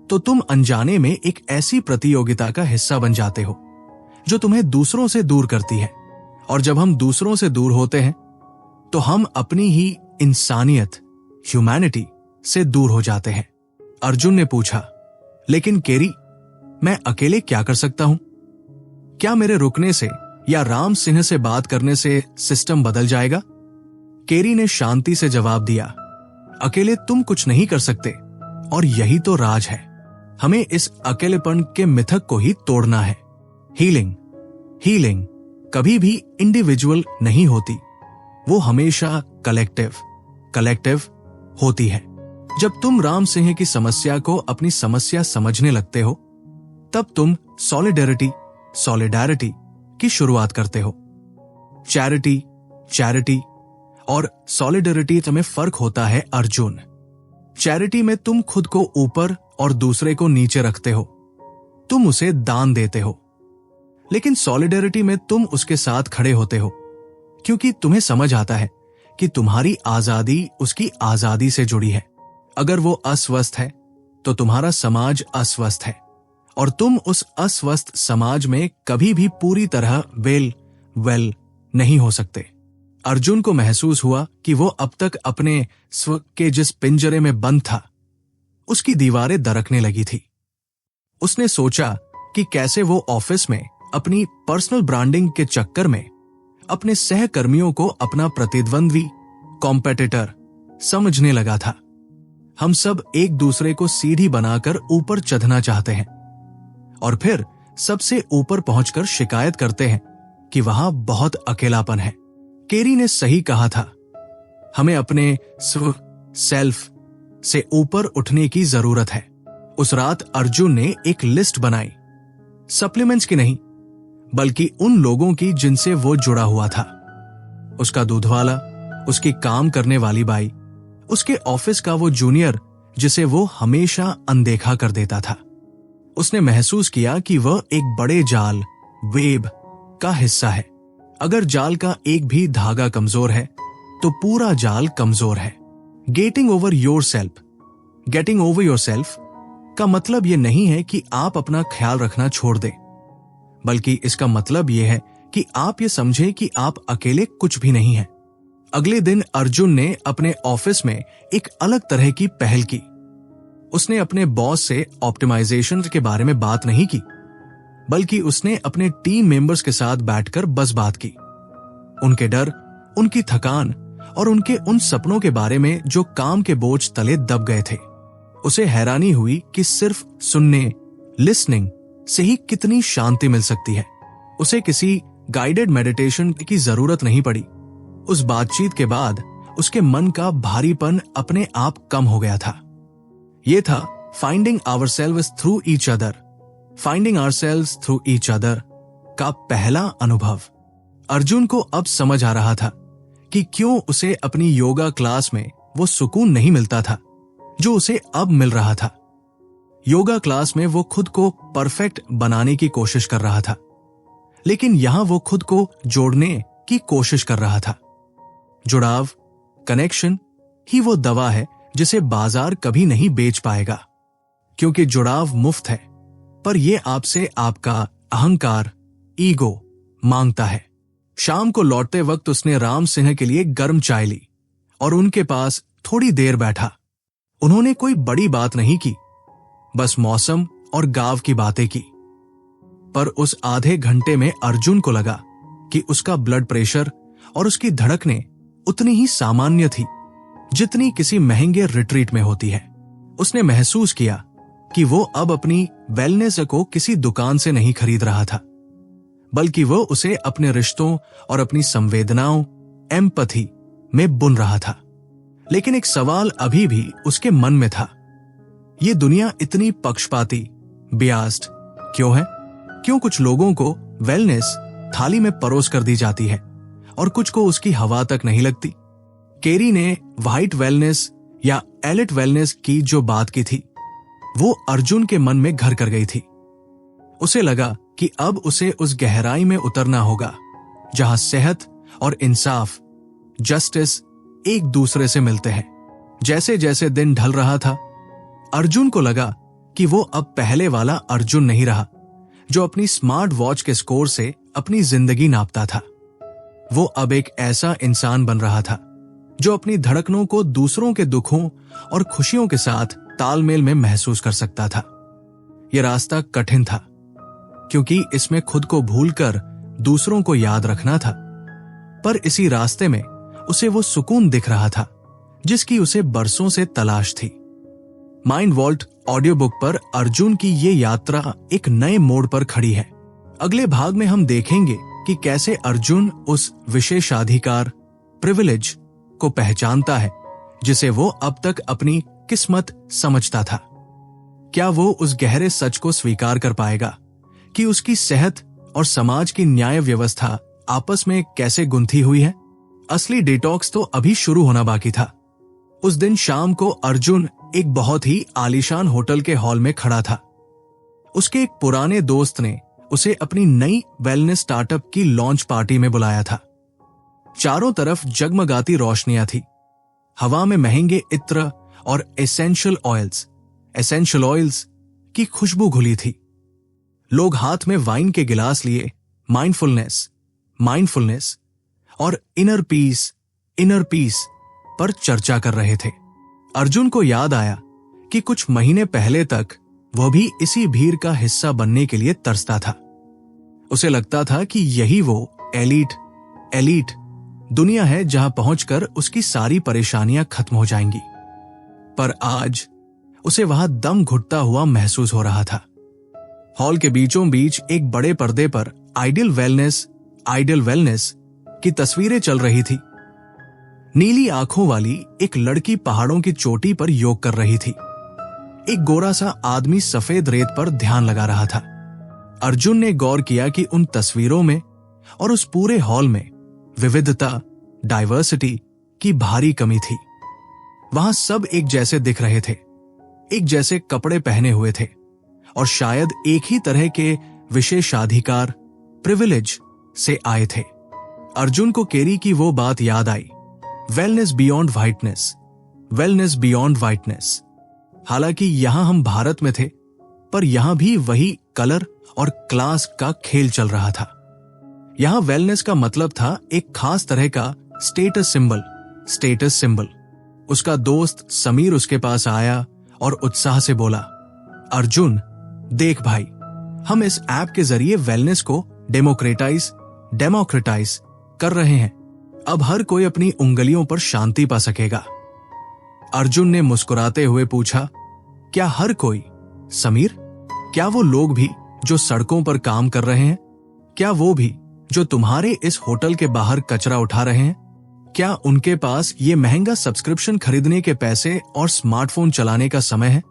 तो तुम अनजाने में एक ऐसी प्रतियोगिता का हिस्सा बन जाते हो जो तुम्हें दूसरों से दूर करती है। और जब हम दूसरों से दूर होते हैं तो हम अपनी ही इंसानियत, ह्यूमैनिटी से दूर हो जाते हैं। अर्जुन ने पूछा, लेकिन केरी, मैं अकेले क्या कर सकता हूं? क्या मेरे रुकने से या राम सिंह से बात करने से सिस्टम बदल जाएगा? केरी ने शांति से जवाब दिया, अकेले तुम कुछ नहीं कर सकते और यही तो राज है। हमें इस अकेलेपन के मिथक को ही तोड़ना है। हीलिंग कभी भी इंडिविजुअल नहीं होती, वो हमेशा कलेक्टिव होती है। जब तुम राम सिंह की समस्या को अपनी समस्या समझने लगते हो तब तुम सॉलिडैरिटी की शुरुआत करते हो। चैरिटी और सॉलिडैरिटी में फर्क होता है अर्जुन। चैरिटी में तुम खुद को ऊपर और दूसरे को नीचे रखते हो, तुम उसे दान देते हो। लेकिन सॉलिडैरिटी में तुम उसके साथ खड़े होते हो क्योंकि तुम्हें समझ आता है कि तुम्हारी आजादी उसकी आजादी से जुड़ी है। अगर वो अस्वस्थ है तो तुम्हारा समाज अस्वस्थ है और तुम उस अस्वस्थ समाज में कभी भी पूरी तरह वेल नहीं हो सकते। अर्जुन को महसूस हुआ कि वो अब तक अपने स्व के जिस पिंजरे में बंद था उसकी दीवारें दरकने लगी थी। उसने सोचा कि कैसे वो ऑफिस में अपनी पर्सनल ब्रांडिंग के चक्कर में अपने सहकर्मियों को अपना प्रतिद्वंद्वी, कॉम्पिटिटर समझने लगा था। हम सब एक दूसरे को सीढ़ी बनाकर ऊपर चढ़ना चाहते हैं और फिर सबसे ऊपर पहुंचकर शिकायत करते हैं कि वहां बहुत अकेलापन है। केरी ने सही कहा था, हमें अपने सेल्फ से ऊपर उठने की जरूरत है। उस रात अर्जुन ने एक लिस्ट बनाई, सप्लीमेंट्स की नहीं बल्कि उन लोगों की जिनसे वो जुड़ा हुआ था। उसका दूधवाला, उसकी काम करने वाली बाई, उसके ऑफिस का वो जूनियर जिसे वो हमेशा अनदेखा कर देता था। उसने महसूस किया कि वह एक बड़े जाल, वेब का हिस्सा है। अगर जाल का एक भी धागा कमजोर है तो पूरा जाल कमजोर है। गेटिंग ओवर योर सेल्फ का मतलब यह नहीं है कि आप अपना ख्याल रखना छोड़ दें, बल्कि इसका मतलब यह है कि आप ये समझें कि आप अकेले कुछ भी नहीं हैं। अगले दिन अर्जुन ने अपने ऑफिस में एक अलग तरह की पहल की। उसने अपने बॉस से ऑप्टिमाइजेशन के बारे में बात नहीं की, बल्कि उसने अपने टीम मेंबर्स के साथ बैठकर बस बात की, उनके डर, उनकी थकान और उनके उन सपनों के बारे में जो काम के बोझ तले दब गए थे। उसे हैरानी हुई कि सिर्फ लिसनिंग से ही कितनी शांति मिल सकती है। उसे किसी गाइडेड मेडिटेशन की जरूरत नहीं पड़ी। उस बातचीत के बाद उसके मन का भारीपन अपने आप कम हो गया था। यह था finding ourselves through each other का पहला अनुभव। अर्जुन को अब समझ आ रहा था कि क्यों उसे अपनी योगा क्लास में वो सुकून नहीं मिलता था जो उसे अब मिल रहा था। योगा क्लास में वो खुद को परफेक्ट बनाने की कोशिश कर रहा था, लेकिन यहां वो खुद को जोड़ने की कोशिश कर रहा था। जुड़ाव, कनेक्शन ही वो दवा है जिसे बाजार कभी नहीं बेच पाएगा, क्योंकि जुड़ाव मुफ्त है, पर यह आपसे आपका अहंकार, ईगो मांगता है। शाम को लौटते वक्त उसने राम सिंह के लिए गर्म चाय ली और उनके पास थोड़ी देर बैठा। उन्होंने कोई बड़ी बात नहीं की, बस मौसम और गांव की बातें की। पर उस आधे घंटे में अर्जुन को लगा कि उसका ब्लड प्रेशर और उसकी धड़कनें उतनी ही सामान्य थी जितनी किसी महंगे रिट्रीट में होती है। उसने महसूस किया कि वो अब अपनी वेलनेस को किसी दुकान से नहीं खरीद रहा था, बल्कि वो उसे अपने रिश्तों और अपनी संवेदनाओं, एम्पैथी में बुन रहा था। लेकिन एक सवाल अभी भी उसके मन में था, ये दुनिया इतनी पक्षपाती, बियास्ड क्यों है? क्यों कुछ लोगों को वेलनेस थाली में परोस कर दी जाती है और कुछ को उसकी हवा तक नहीं लगती? केरी ने व्हाइट वेलनेस या एलिट वेलनेस की जो बात की थी वो अर्जुन के मन में घर कर गई थी। उसे लगा कि अब उसे उस गहराई में उतरना होगा जहां सेहत और इंसाफ, जस्टिस एक दूसरे से मिलते हैं। जैसे जैसे दिन ढल रहा था, अर्जुन को लगा कि वो अब पहले वाला अर्जुन नहीं रहा जो अपनी स्मार्ट वॉच के स्कोर से अपनी जिंदगी नापता था। वो अब एक ऐसा इंसान बन रहा था जो अपनी धड़कनों को दूसरों के दुखों और खुशियों के साथ तालमेल में महसूस कर सकता था। यह रास्ता कठिन था क्योंकि इसमें खुद को भूलकर दूसरों को याद रखना था, पर इसी रास्ते में उसे वो सुकून दिख रहा था जिसकी उसे बरसों से तलाश थी। माइंड वॉल्ट ऑडियो बुक पर अर्जुन की ये यात्रा एक नए मोड़ पर खड़ी है। अगले भाग में हम देखेंगे कि कैसे अर्जुन उस विशेषाधिकार प्रिविलेज को पहचानता है जिसे वो अब तक अपनी किस्मत समझता था। क्या वो उस गहरे सच को स्वीकार कर पाएगा कि उसकी सेहत और समाज की न्याय व्यवस्था आपस में कैसे गुंथी हुई है? असली डिटॉक्स तो अभी शुरू होना बाकी था। उस दिन शाम को अर्जुन एक बहुत ही आलीशान होटल के हॉल में खड़ा था। उसके एक पुराने दोस्त ने उसे अपनी नई वेलनेस स्टार्टअप की लॉन्च पार्टी में बुलाया था। चारों तरफ जगमगाती रोशनियां थी। हवा में महंगे इत्र और एसेंशियल ऑयल्स की खुशबू घुली थी। लोग हाथ में वाइन के गिलास लिए माइंडफुलनेस और इनर पीस पर चर्चा कर रहे थे। अर्जुन को याद आया कि कुछ महीने पहले तक वह भी इसी भीड़ का हिस्सा बनने के लिए तरसता था। उसे लगता था कि यही वो एलीट दुनिया है जहां पहुंचकर उसकी सारी परेशानियां खत्म हो जाएंगी। पर आज उसे वहां दम घुटता हुआ महसूस हो रहा था। हॉल के बीचों बीच एक बड़े पर्दे पर आइडियल वेलनेस की तस्वीरें चल रही थी। नीली आंखों वाली एक लड़की पहाड़ों की चोटी पर योग कर रही थी। एक गोरा सा आदमी सफेद रेत पर ध्यान लगा रहा था। अर्जुन ने गौर किया कि उन तस्वीरों में और उस पूरे हॉल में विविधता, डाइवर्सिटी की भारी कमी थी। वहां सब एक जैसे दिख रहे थे, एक जैसे कपड़े पहने हुए थे और शायद एक ही तरह के विशेषाधिकार प्रिविलेज से आए थे। अर्जुन को केरी की वो बात याद आई, वेलनेस बियॉन्ड वाइटनेस। हालांकि यहां हम भारत में थे, पर यहां भी वही कलर और क्लास का खेल चल रहा था। यहां वेलनेस का मतलब था एक खास तरह का स्टेटस सिंबल। उसका दोस्त समीर उसके पास आया और उत्साह से बोला, अर्जुन देख भाई, हम इस ऐप के जरिए वेलनेस को डेमोक्रेटाइज कर रहे हैं। अब हर कोई अपनी उंगलियों पर शांति पा सकेगा। अर्जुन ने मुस्कुराते हुए पूछा, क्या हर कोई? समीर, क्या वो लोग भी जो सड़कों पर काम कर रहे हैं? क्या वो भी जो तुम्हारे इस होटल के बाहर कचरा उठा रहे हैं? क्या उनके पास ये महंगा सब्सक्रिप्शन खरीदने के पैसे और स्मार्टफोन चलाने का समय है?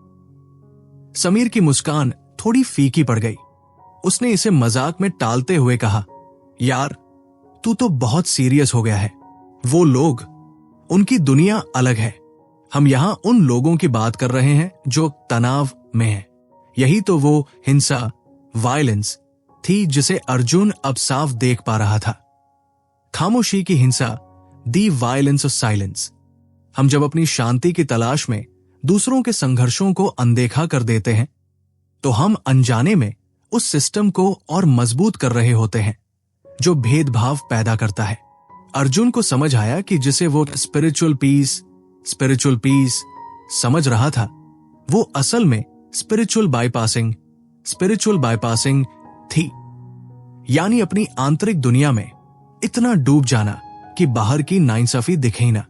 समीर की मुस्कान थोड़ी फीकी पड़ गई। उसने इसे मजाक में टालते हुए कहा, यार तू तो बहुत सीरियस हो गया है। वो लोग, उनकी दुनिया अलग है। हम यहां उन लोगों की बात कर रहे हैं जो तनाव में हैं। यही तो वो हिंसा, वायलेंस थी जिसे अर्जुन अब साफ देख पा रहा था। खामोशी की हिंसा, दी वायलेंस ऑफ साइलेंस। हम जब अपनी शांति की तलाश में दूसरों के संघर्षों को अनदेखा कर देते हैं, तो हम अनजाने में उस सिस्टम को और मजबूत कर रहे होते हैं जो भेदभाव पैदा करता है। अर्जुन को समझ आया कि जिसे वो स्पिरिचुअल पीस समझ रहा था, वो असल में स्पिरिचुअल बाईपासिंग थी। यानी अपनी आंतरिक दुनिया में इतना डूब जाना कि बाहर की नाइंसाफी दिखे ही ना।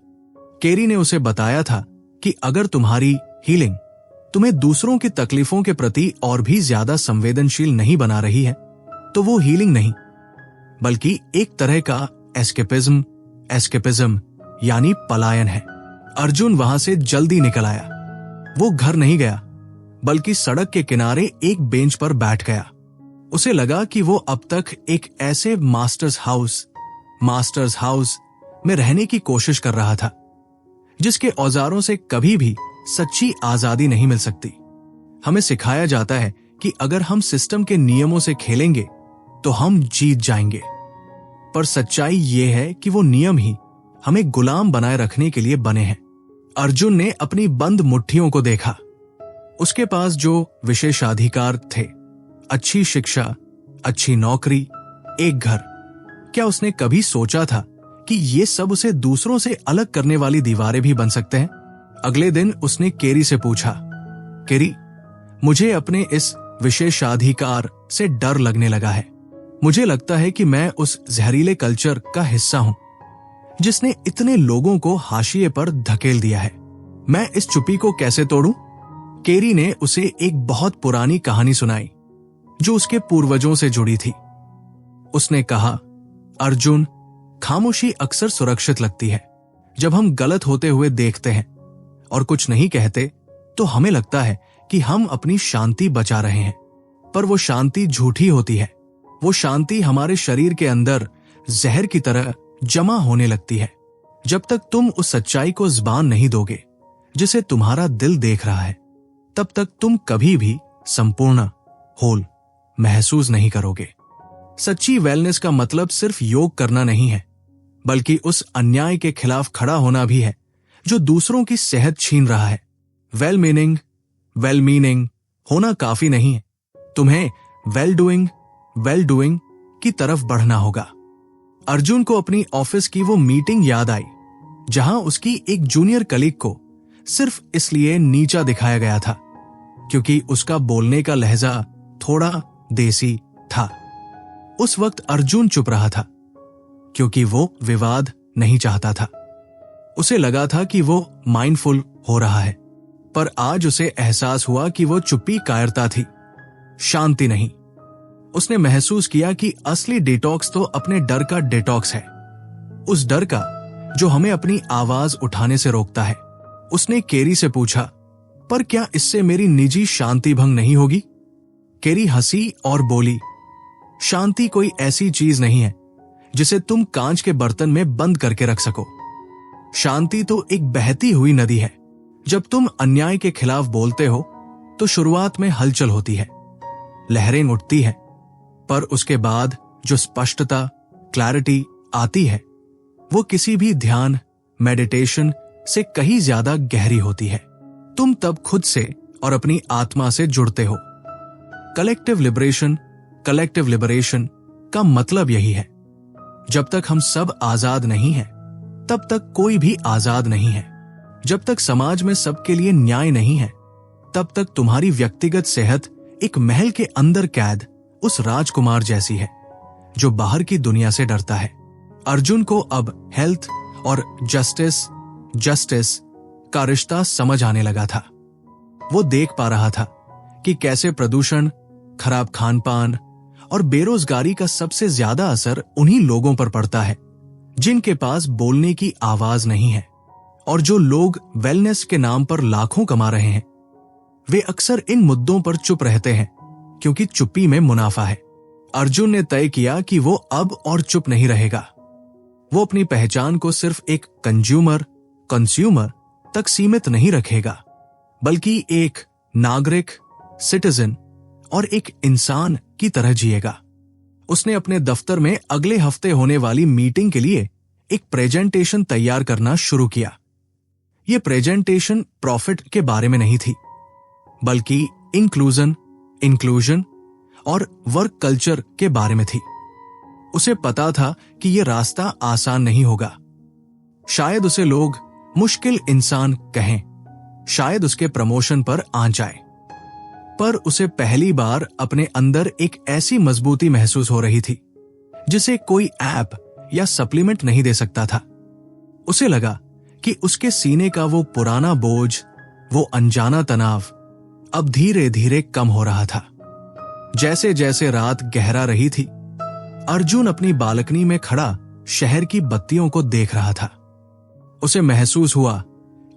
केरी ने उसे बताया था कि अगर तुम्हारी हीलिंग तुम्हें दूसरों की तकलीफों के प्रति और भी ज्यादा संवेदनशील नहीं बना रही है, तो वो हीलिंग नहीं बल्कि एक तरह का एस्केपिज्म यानी पलायन है। अर्जुन वहां से जल्दी निकल आया। वो घर नहीं गया, बल्कि सड़क के किनारे एक बेंच पर बैठ गया। उसे लगा कि वो अब तक एक ऐसे मास्टर्स हाउस में रहने की कोशिश कर रहा था जिसके औजारों से कभी भी सच्ची आजादी नहीं मिल सकती। हमें सिखाया जाता है कि अगर हम सिस्टम के नियमों से खेलेंगे तो हम जीत जाएंगे, पर सच्चाई ये है कि वो नियम ही हमें गुलाम बनाए रखने के लिए बने हैं। अर्जुन ने अपनी बंद मुट्ठियों को देखा। उसके पास जो विशेषाधिकार थे, अच्छी शिक्षा, अच्छी नौकरी, एक घर, क्या उसने कभी सोचा था कि ये सब उसे दूसरों से अलग करने वाली दीवारें भी बन सकते हैं? अगले दिन उसने केरी से पूछा, केरी, मुझे अपने इस विशेषाधिकार से डर लगने लगा है। मुझे लगता है कि मैं उस जहरीले कल्चर का हिस्सा हूं जिसने इतने लोगों को हाशिए पर धकेल दिया है। मैं इस चुप्पी को कैसे तोड़ूं? केरी ने उसे एक बहुत पुरानी कहानी सुनाई जो उसके पूर्वजों से जुड़ी थी। उसने कहा, अर्जुन, खामोशी अक्सर सुरक्षित लगती है। जब हम गलत होते हुए देखते हैं और कुछ नहीं कहते तो हमें लगता है कि हम अपनी शांति बचा रहे हैं, पर वो शांति झूठी होती है। वो शांति हमारे शरीर के अंदर जहर की तरह जमा होने लगती है। जब तक तुम उस सच्चाई को ज़बान नहीं दोगे जिसे तुम्हारा दिल देख रहा है, तब तक तुम कभी भी संपूर्ण होल महसूस नहीं करोगे। सच्ची वेलनेस का मतलब सिर्फ योग करना नहीं है, बल्कि उस अन्याय के खिलाफ खड़ा होना भी है जो दूसरों की सेहत छीन रहा है। वेल मीनिंग होना काफी नहीं है, तुम्हें वेल डूइंग की तरफ बढ़ना होगा। अर्जुन को अपनी ऑफिस की वो मीटिंग याद आई जहां उसकी एक जूनियर कलीग को सिर्फ इसलिए नीचा दिखाया गया था क्योंकि उसका बोलने का लहजा थोड़ा देसी था। उस वक्त अर्जुन चुप रहा था क्योंकि वो विवाद नहीं चाहता था। उसे लगा था कि वो माइंडफुल हो रहा है, पर आज उसे एहसास हुआ कि वो चुप्पी कायरता थी, शांति नहीं। उसने महसूस किया कि असली डिटॉक्स तो अपने डर का डिटॉक्स है, उस डर का जो हमें अपनी आवाज उठाने से रोकता है। उसने केरी से पूछा, पर क्या इससे मेरी निजी शांति भंग नहीं होगी? केरी हंसी और बोली, शांति कोई ऐसी चीज नहीं है जिसे तुम कांच के बर्तन में बंद करके रख सको। शांति तो एक बहती हुई नदी है। जब तुम अन्याय के खिलाफ बोलते हो तो शुरुआत में हलचल होती है, लहरें उठती है, पर उसके बाद जो स्पष्टता, क्लैरिटी आती है वो किसी भी ध्यान, मेडिटेशन से कहीं ज्यादा गहरी होती है। तुम तब खुद से और अपनी आत्मा से जुड़ते हो। कलेक्टिव लिबरेशन का मतलब यही है। जब तक हम सब आजाद नहीं हैं, तब तक कोई भी आजाद नहीं है। जब तक समाज में सबके लिए न्याय नहीं है, तब तक तुम्हारी व्यक्तिगत सेहत एक महल के अंदर कैद उस राजकुमार जैसी है जो बाहर की दुनिया से डरता है। अर्जुन को अब हेल्थ और जस्टिस का रिश्ता समझ आने लगा था। वो देख पा रहा था कि कैसे प्रदूषण, खराब खानपान और बेरोजगारी का सबसे ज्यादा असर उन्हीं लोगों पर पड़ता है जिनके पास बोलने की आवाज नहीं है। और जो लोग वेलनेस के नाम पर लाखों कमा रहे हैं, वे अक्सर इन मुद्दों पर चुप रहते हैं क्योंकि चुप्पी में मुनाफा है। अर्जुन ने तय किया कि वो अब और चुप नहीं रहेगा। वो अपनी पहचान को सिर्फ एक कंज्यूमर तक सीमित नहीं रखेगा, बल्कि एक नागरिक, सिटीजन और एक इंसान की तरह जिएगा। उसने अपने दफ्तर में अगले हफ्ते होने वाली मीटिंग के लिए एक प्रेजेंटेशन तैयार करना शुरू किया। यह प्रेजेंटेशन प्रॉफिट के बारे में नहीं थी, बल्कि इंक्लूजन और वर्क कल्चर के बारे में थी। उसे पता था कि यह रास्ता आसान नहीं होगा। शायद उसे लोग मुश्किल इंसान कहें, शायद उसके प्रमोशन पर आंच आए, पर उसे पहली बार अपने अंदर एक ऐसी मजबूती महसूस हो रही थी जिसे कोई ऐप या सप्लीमेंट नहीं दे सकता था। उसे लगा कि उसके सीने का वो पुराना बोझ, वो अनजाना तनाव अब धीरे धीरे कम हो रहा था। जैसे जैसे रात गहरा रही थी, अर्जुन अपनी बालकनी में खड़ा शहर की बत्तियों को देख रहा था। उसे महसूस हुआ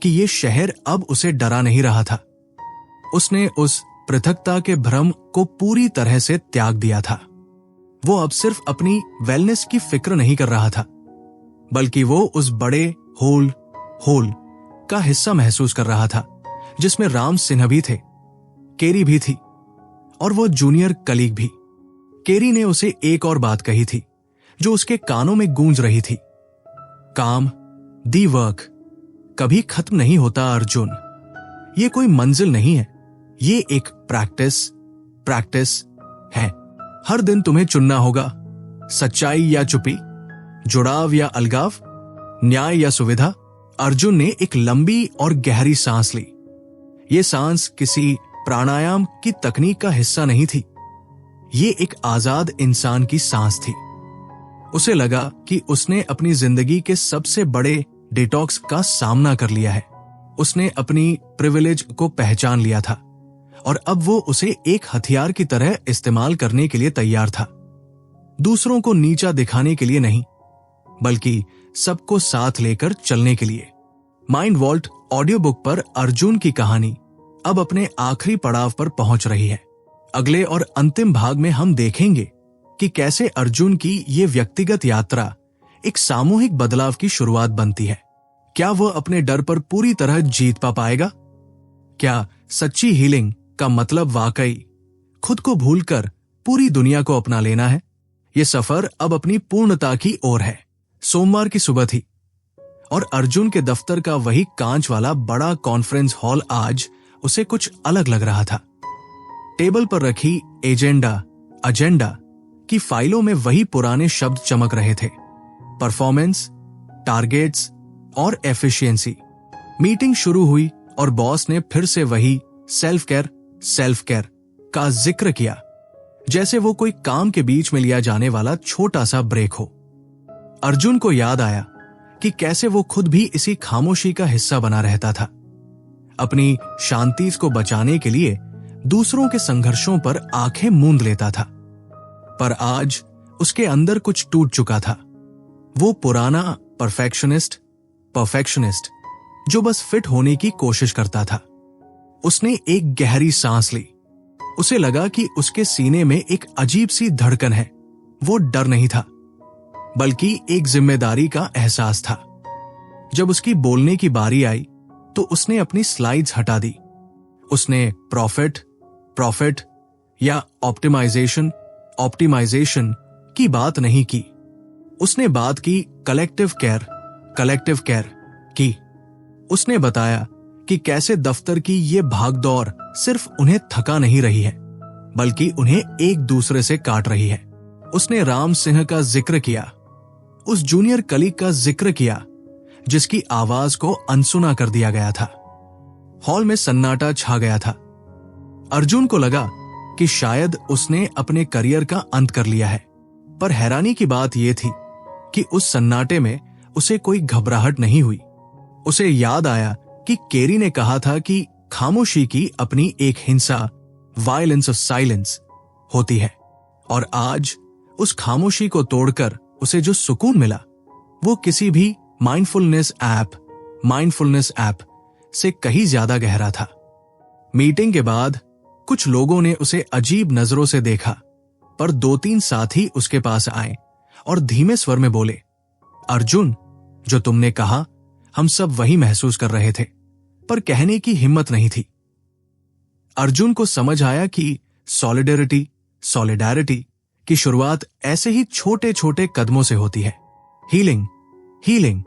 कि ये शहर अब उसे डरा नहीं रहा था। उसने उस पृथकता के भ्रम को पूरी तरह से त्याग दिया था। वो अब सिर्फ अपनी वेलनेस की फिक्र नहीं कर रहा था, बल्कि वो उस बड़े होल का हिस्सा महसूस कर रहा था जिसमें राम सिन्हा भी थे, केरी भी थी और वो जूनियर कलीग भी। केरी ने उसे एक और बात कही थी जो उसके कानों में गूंज रही थी, काम दी वर्क कभी खत्म नहीं होता अर्जुन। ये कोई मंजिल नहीं है, ये एक प्रैक्टिस है। हर दिन तुम्हें चुनना होगा, सच्चाई या चुप्पी, जुड़ाव या अलगाव, न्याय या सुविधा। अर्जुन ने एक लंबी और गहरी सांस ली। ये सांस किसी प्राणायाम की तकनीक का हिस्सा नहीं थी, ये एक आजाद इंसान की सांस थी। उसे लगा कि उसने अपनी जिंदगी के सबसे बड़े डिटॉक्स का सामना कर लिया है। उसने अपनी प्रिविलेज को पहचान लिया था और अब वो उसे एक हथियार की तरह इस्तेमाल करने के लिए तैयार था। दूसरों को नीचा दिखाने के लिए नहीं, बल्कि सबको साथ लेकर चलने के लिए। माइंड वॉल्ट ऑडियो बुक पर अर्जुन की कहानी अब अपने आखिरी पड़ाव पर पहुंच रही है। अगले और अंतिम भाग में हम देखेंगे कि कैसे अर्जुन की ये व्यक्तिगत यात्रा एक सामूहिक बदलाव की शुरुआत बनती है। क्या वह अपने डर पर पूरी तरह जीत पाएगा? क्या सच्ची हीलिंग का मतलब वाकई खुद को भूलकर पूरी दुनिया को अपना लेना है? यह सफर अब अपनी पूर्णता की ओर है। सोमवार की सुबह थी और अर्जुन के दफ्तर का वही कांच वाला बड़ा कॉन्फ्रेंस हॉल आज उसे कुछ अलग लग रहा था। टेबल पर रखी एजेंडा की फाइलों में वही पुराने शब्द चमक रहे थे, परफॉर्मेंस, टारगेट्स और एफिशिएंसी। मीटिंग शुरू हुई और बॉस ने फिर से वही सेल्फ केयर का जिक्र किया, जैसे वो कोई काम के बीच में लिया जाने वाला छोटा सा ब्रेक हो। अर्जुन को याद आया कि कैसे वो खुद भी इसी खामोशी का हिस्सा बना रहता था, अपनी शांति को बचाने के लिए दूसरों के संघर्षों पर आंखें मूंद लेता था। पर आज उसके अंदर कुछ टूट चुका था। वो पुराना परफेक्शनिस्ट जो बस फिट होने की कोशिश करता था। उसने एक गहरी सांस ली। उसे लगा कि उसके सीने में एक अजीब सी धड़कन है। वो डर नहीं था, बल्कि एक जिम्मेदारी का एहसास था। जब उसकी बोलने की बारी आई तो उसने अपनी स्लाइड्स हटा दी। उसने प्रॉफिट या ऑप्टिमाइजेशन की बात नहीं की। उसने बात की कलेक्टिव केयर की। उसने बताया कि कैसे दफ्तर की ये भागदौड़ सिर्फ उन्हें थका नहीं रही है, बल्कि उन्हें एक दूसरे से काट रही है। उसने राम सिंह का जिक्र किया, उस जूनियर कलीग का जिक्र किया जिसकी आवाज को अनसुना कर दिया गया था। हॉल में सन्नाटा छा गया था। अर्जुन को लगा कि शायद उसने अपने करियर का अंत कर लिया है, पर हैरानी की बात यह थी कि उस सन्नाटे में उसे कोई घबराहट नहीं हुई। उसे याद आया कि केरी ने कहा था कि खामोशी की अपनी एक हिंसा, वायलेंस ऑफ साइलेंस होती है, और आज उस खामोशी को तोड़कर उसे जो सुकून मिला वो किसी भी माइंडफुलनेस ऐप से कहीं ज्यादा गहरा था। मीटिंग के बाद कुछ लोगों ने उसे अजीब नजरों से देखा, पर 2-3 साथी उसके पास आए और धीमे स्वर में बोले, अर्जुन, जो तुमने कहा हम सब वही महसूस कर रहे थे, पर कहने की हिम्मत नहीं थी। अर्जुन को समझ आया कि सॉलिडैरिटी की शुरुआत ऐसे ही छोटे छोटे कदमों से होती है। हीलिंग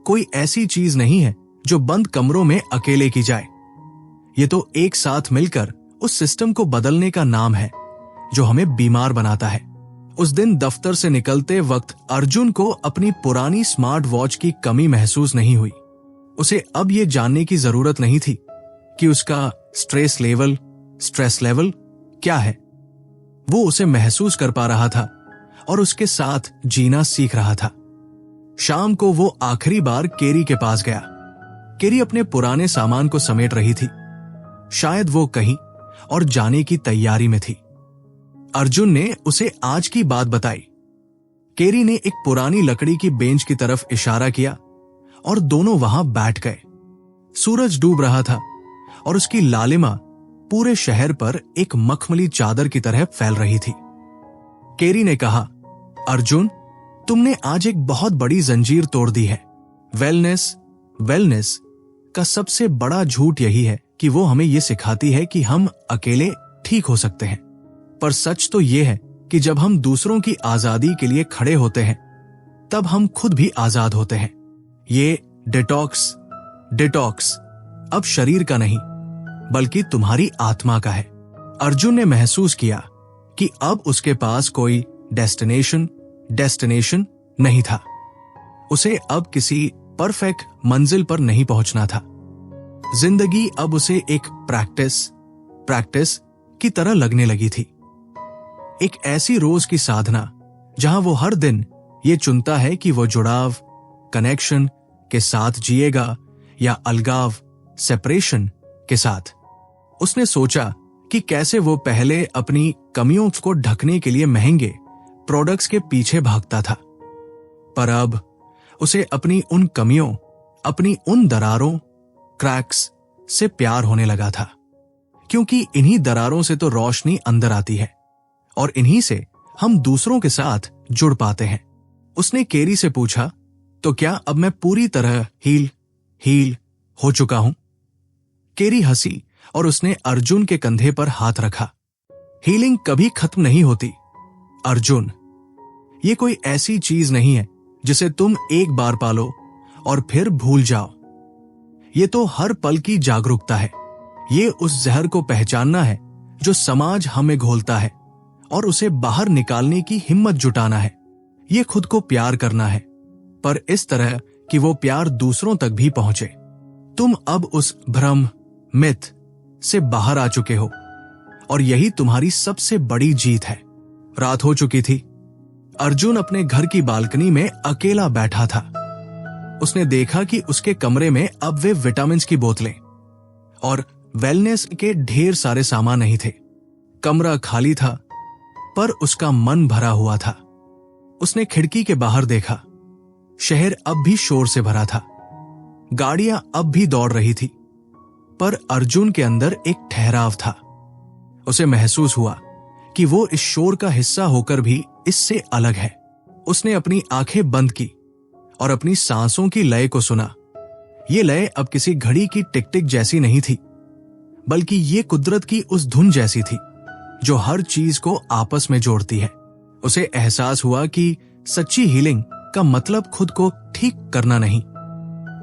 कोई ऐसी चीज नहीं है जो बंद कमरों में अकेले की जाए। ये तो एक साथ मिलकर उस सिस्टम को बदलने का नाम है जो हमें बीमार बनाता है। उस दिन दफ्तर से निकलते वक्त अर्जुन को अपनी पुरानी स्मार्ट वॉच की कमी महसूस नहीं हुई। उसे अब यह जानने की जरूरत नहीं थी कि उसका स्ट्रेस लेवल क्या है। वो उसे महसूस कर पा रहा था और उसके साथ जीना सीख रहा था। शाम को वो आखिरी बार केरी के पास गया। केरी अपने पुराने सामान को समेट रही थी। शायद वो कहीं और जाने की तैयारी में थी। अर्जुन ने उसे आज की बात बताई। केरी ने एक पुरानी लकड़ी की बेंच की तरफ इशारा किया और दोनों वहां बैठ गए। सूरज डूब रहा था और उसकी लालिमा पूरे शहर पर एक मखमली चादर की तरह फैल रही थी। केरी ने कहा, अर्जुन, तुमने आज एक बहुत बड़ी जंजीर तोड़ दी है। वेलनेस का सबसे बड़ा झूठ यही है कि वो हमें ये सिखाती है कि हम अकेले ठीक हो सकते हैं। पर सच तो ये है कि जब हम दूसरों की आजादी के लिए खड़े होते हैं, तब हम खुद भी आजाद होते हैं। ये डिटॉक्स डिटॉक्स अब शरीर का नहीं बल्कि तुम्हारी आत्मा का है। अर्जुन ने महसूस किया कि अब उसके पास कोई डेस्टिनेशन नहीं था। उसे अब किसी परफेक्ट मंजिल पर नहीं पहुंचना था। जिंदगी अब उसे एक प्रैक्टिस की तरह लगने लगी थी। एक ऐसी रोज की साधना जहां वो हर दिन ये चुनता है कि वो जुड़ाव, कनेक्शन के साथ जिएगा या अलगाव, सेपरेशन के साथ। उसने सोचा कि कैसे वो पहले अपनी कमियों को ढकने के लिए महंगे प्रोडक्ट्स के पीछे भागता था, पर अब उसे अपनी उन कमियों, अपनी उन दरारों, क्रैक्स से प्यार होने लगा था, क्योंकि इन्हीं दरारों से तो रोशनी अंदर आती है और इन्हीं से हम दूसरों के साथ जुड़ पाते हैं। उसने केरी से पूछा, तो क्या अब मैं पूरी तरह हील हो चुका हूं? केरी हंसी और उसने अर्जुन के कंधे पर हाथ रखा। हीलिंग कभी खत्म नहीं होती अर्जुन। ये कोई ऐसी चीज नहीं है जिसे तुम एक बार पालो और फिर भूल जाओ। ये तो हर पल की जागरूकता है। ये उस जहर को पहचानना है जो समाज हमें घोलता है और उसे बाहर निकालने की हिम्मत जुटाना है। ये खुद को प्यार करना है, पर इस तरह कि वो प्यार दूसरों तक भी पहुंचे। तुम अब उस भ्रम, मिथ से बाहर आ चुके हो और यही तुम्हारी सबसे बड़ी जीत है। रात हो चुकी थी। अर्जुन अपने घर की बालकनी में अकेला बैठा था। उसने देखा कि उसके कमरे में अब वे विटामिन्स की बोतलें और वेलनेस के ढेर सारे सामान नहीं थे। कमरा खाली था, पर उसका मन भरा हुआ था। उसने खिड़की के बाहर देखा। शहर अब भी शोर से भरा था। गाड़ियां अब भी दौड़ रही थी, पर अर्जुन के अंदर एक ठहराव था। उसे महसूस हुआ कि वो इस शोर का हिस्सा होकर भी इससे अलग है। उसने अपनी आंखें बंद की और अपनी सांसों की लय को सुना। ये लय अब किसी घड़ी की टिक टिक जैसी नहीं थी, बल्कि ये कुदरत की उस धुन जैसी थी जो हर चीज को आपस में जोड़ती है। उसे एहसास हुआ कि सच्ची हीलिंग का मतलब खुद को ठीक करना नहीं,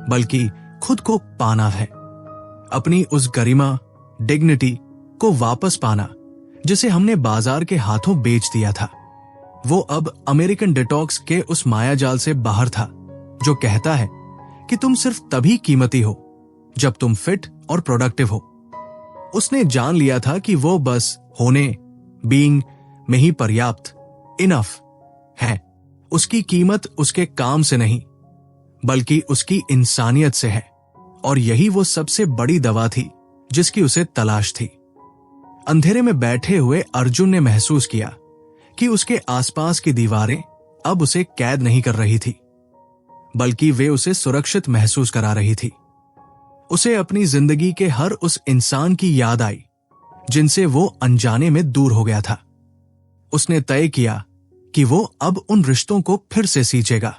बल्कि खुद को पाना है। अपनी उस गरिमा, डिग्निटी को वापस पाना जिसे हमने बाजार के हाथों बेच दिया था। वो अब अमेरिकन डिटॉक्स के उस मायाजाल से बाहर था जो कहता है कि तुम सिर्फ तभी कीमती हो जब तुम फिट और प्रोडक्टिव हो। उसने जान लिया था कि वो बस होने, बीइंग में ही पर्याप्त, इनफ है। उसकी कीमत उसके काम से नहीं, बल्कि उसकी इंसानियत से है। और यही वो सबसे बड़ी दवा थी जिसकी उसे तलाश थी। अंधेरे में बैठे हुए अर्जुन ने महसूस किया कि उसके आसपास की दीवारें अब उसे कैद नहीं कर रही थी, बल्कि वे उसे सुरक्षित महसूस करा रही थी। उसे अपनी जिंदगी के हर उस इंसान की याद आई जिनसे वो अनजाने में दूर हो गया था। उसने तय किया कि वो अब उन रिश्तों को फिर से सींचेगा।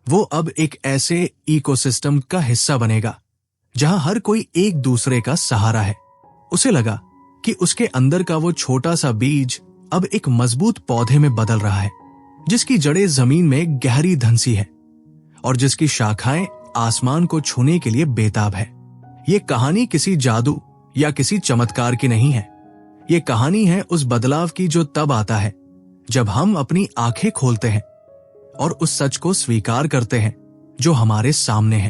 वो अब एक ऐसे इकोसिस्टम का हिस्सा बनेगा जहां हर कोई एक दूसरे का सहारा है। उसे लगा कि उसके अंदर का वो छोटा सा बीज अब एक मजबूत पौधे में बदल रहा है, जिसकी जड़ें जमीन में गहरी धंसी है और जिसकी शाखाएं आसमान को छूने के लिए बेताब है। ये कहानी किसी जादू या किसी चमत्कार की नहीं है। ये कहानी है उस बदलाव की जो तब आता है जब हम अपनी आंखें खोलते हैं और उस सच को स्वीकार करते हैं जो हमारे सामने है।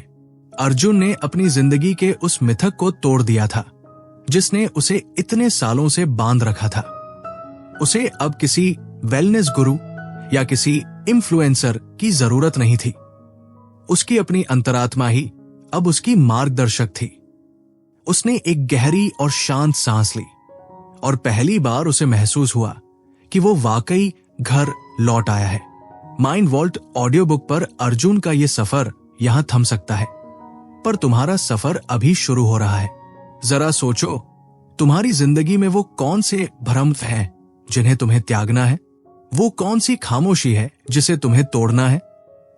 अर्जुन ने अपनी जिंदगी के उस मिथक को तोड़ दिया था जिसने उसे इतने सालों से बांध रखा था। उसे अब किसी वेलनेस गुरु या किसी इन्फ्लुएंसर की जरूरत नहीं थी। उसकी अपनी अंतरात्मा ही अब उसकी मार्गदर्शक थी। उसने एक गहरी और शांत सांस ली और पहली बार उसे महसूस हुआ कि वो वाकई घर लौट आया है। माइंड वॉल्ट ऑडियो बुक पर अर्जुन का ये सफर यहां थम सकता है, पर तुम्हारा सफर अभी शुरू हो रहा है। जरा सोचो, तुम्हारी जिंदगी में वो कौन से भ्रम हैं जिन्हें तुम्हें त्यागना है? वो कौन सी खामोशी है जिसे तुम्हें तोड़ना है?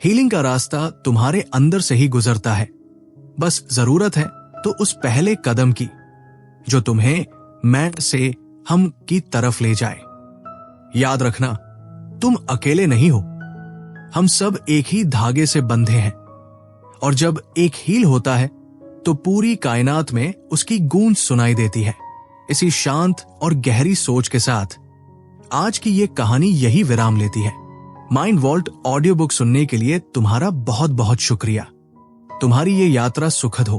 हीलिंग का रास्ता तुम्हारे अंदर से ही गुजरता है। बस जरूरत है तो उस पहले कदम की जो तुम्हें मैं से हम की तरफ ले जाए। याद रखना, तुम अकेले नहीं हो। हम सब एक ही धागे से बंधे हैं और जब एक हील होता है तो पूरी कायनात में उसकी गूंज सुनाई देती है। इसी शांत और गहरी सोच के साथ आज की ये कहानी यही विराम लेती है। माइंड वॉल्ट ऑडियो बुक सुनने के लिए तुम्हारा बहुत बहुत शुक्रिया। तुम्हारी ये यात्रा सुखद हो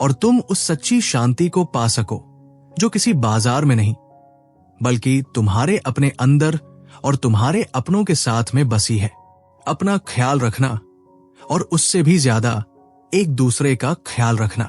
और तुम उस सच्ची शांति को पा सको जो किसी बाजार में नहीं बल्कि तुम्हारे अपने अंदर और तुम्हारे अपनों के साथ में बसी है। अपना ख्याल रखना और उससे भी ज्यादा एक दूसरे का ख्याल रखना।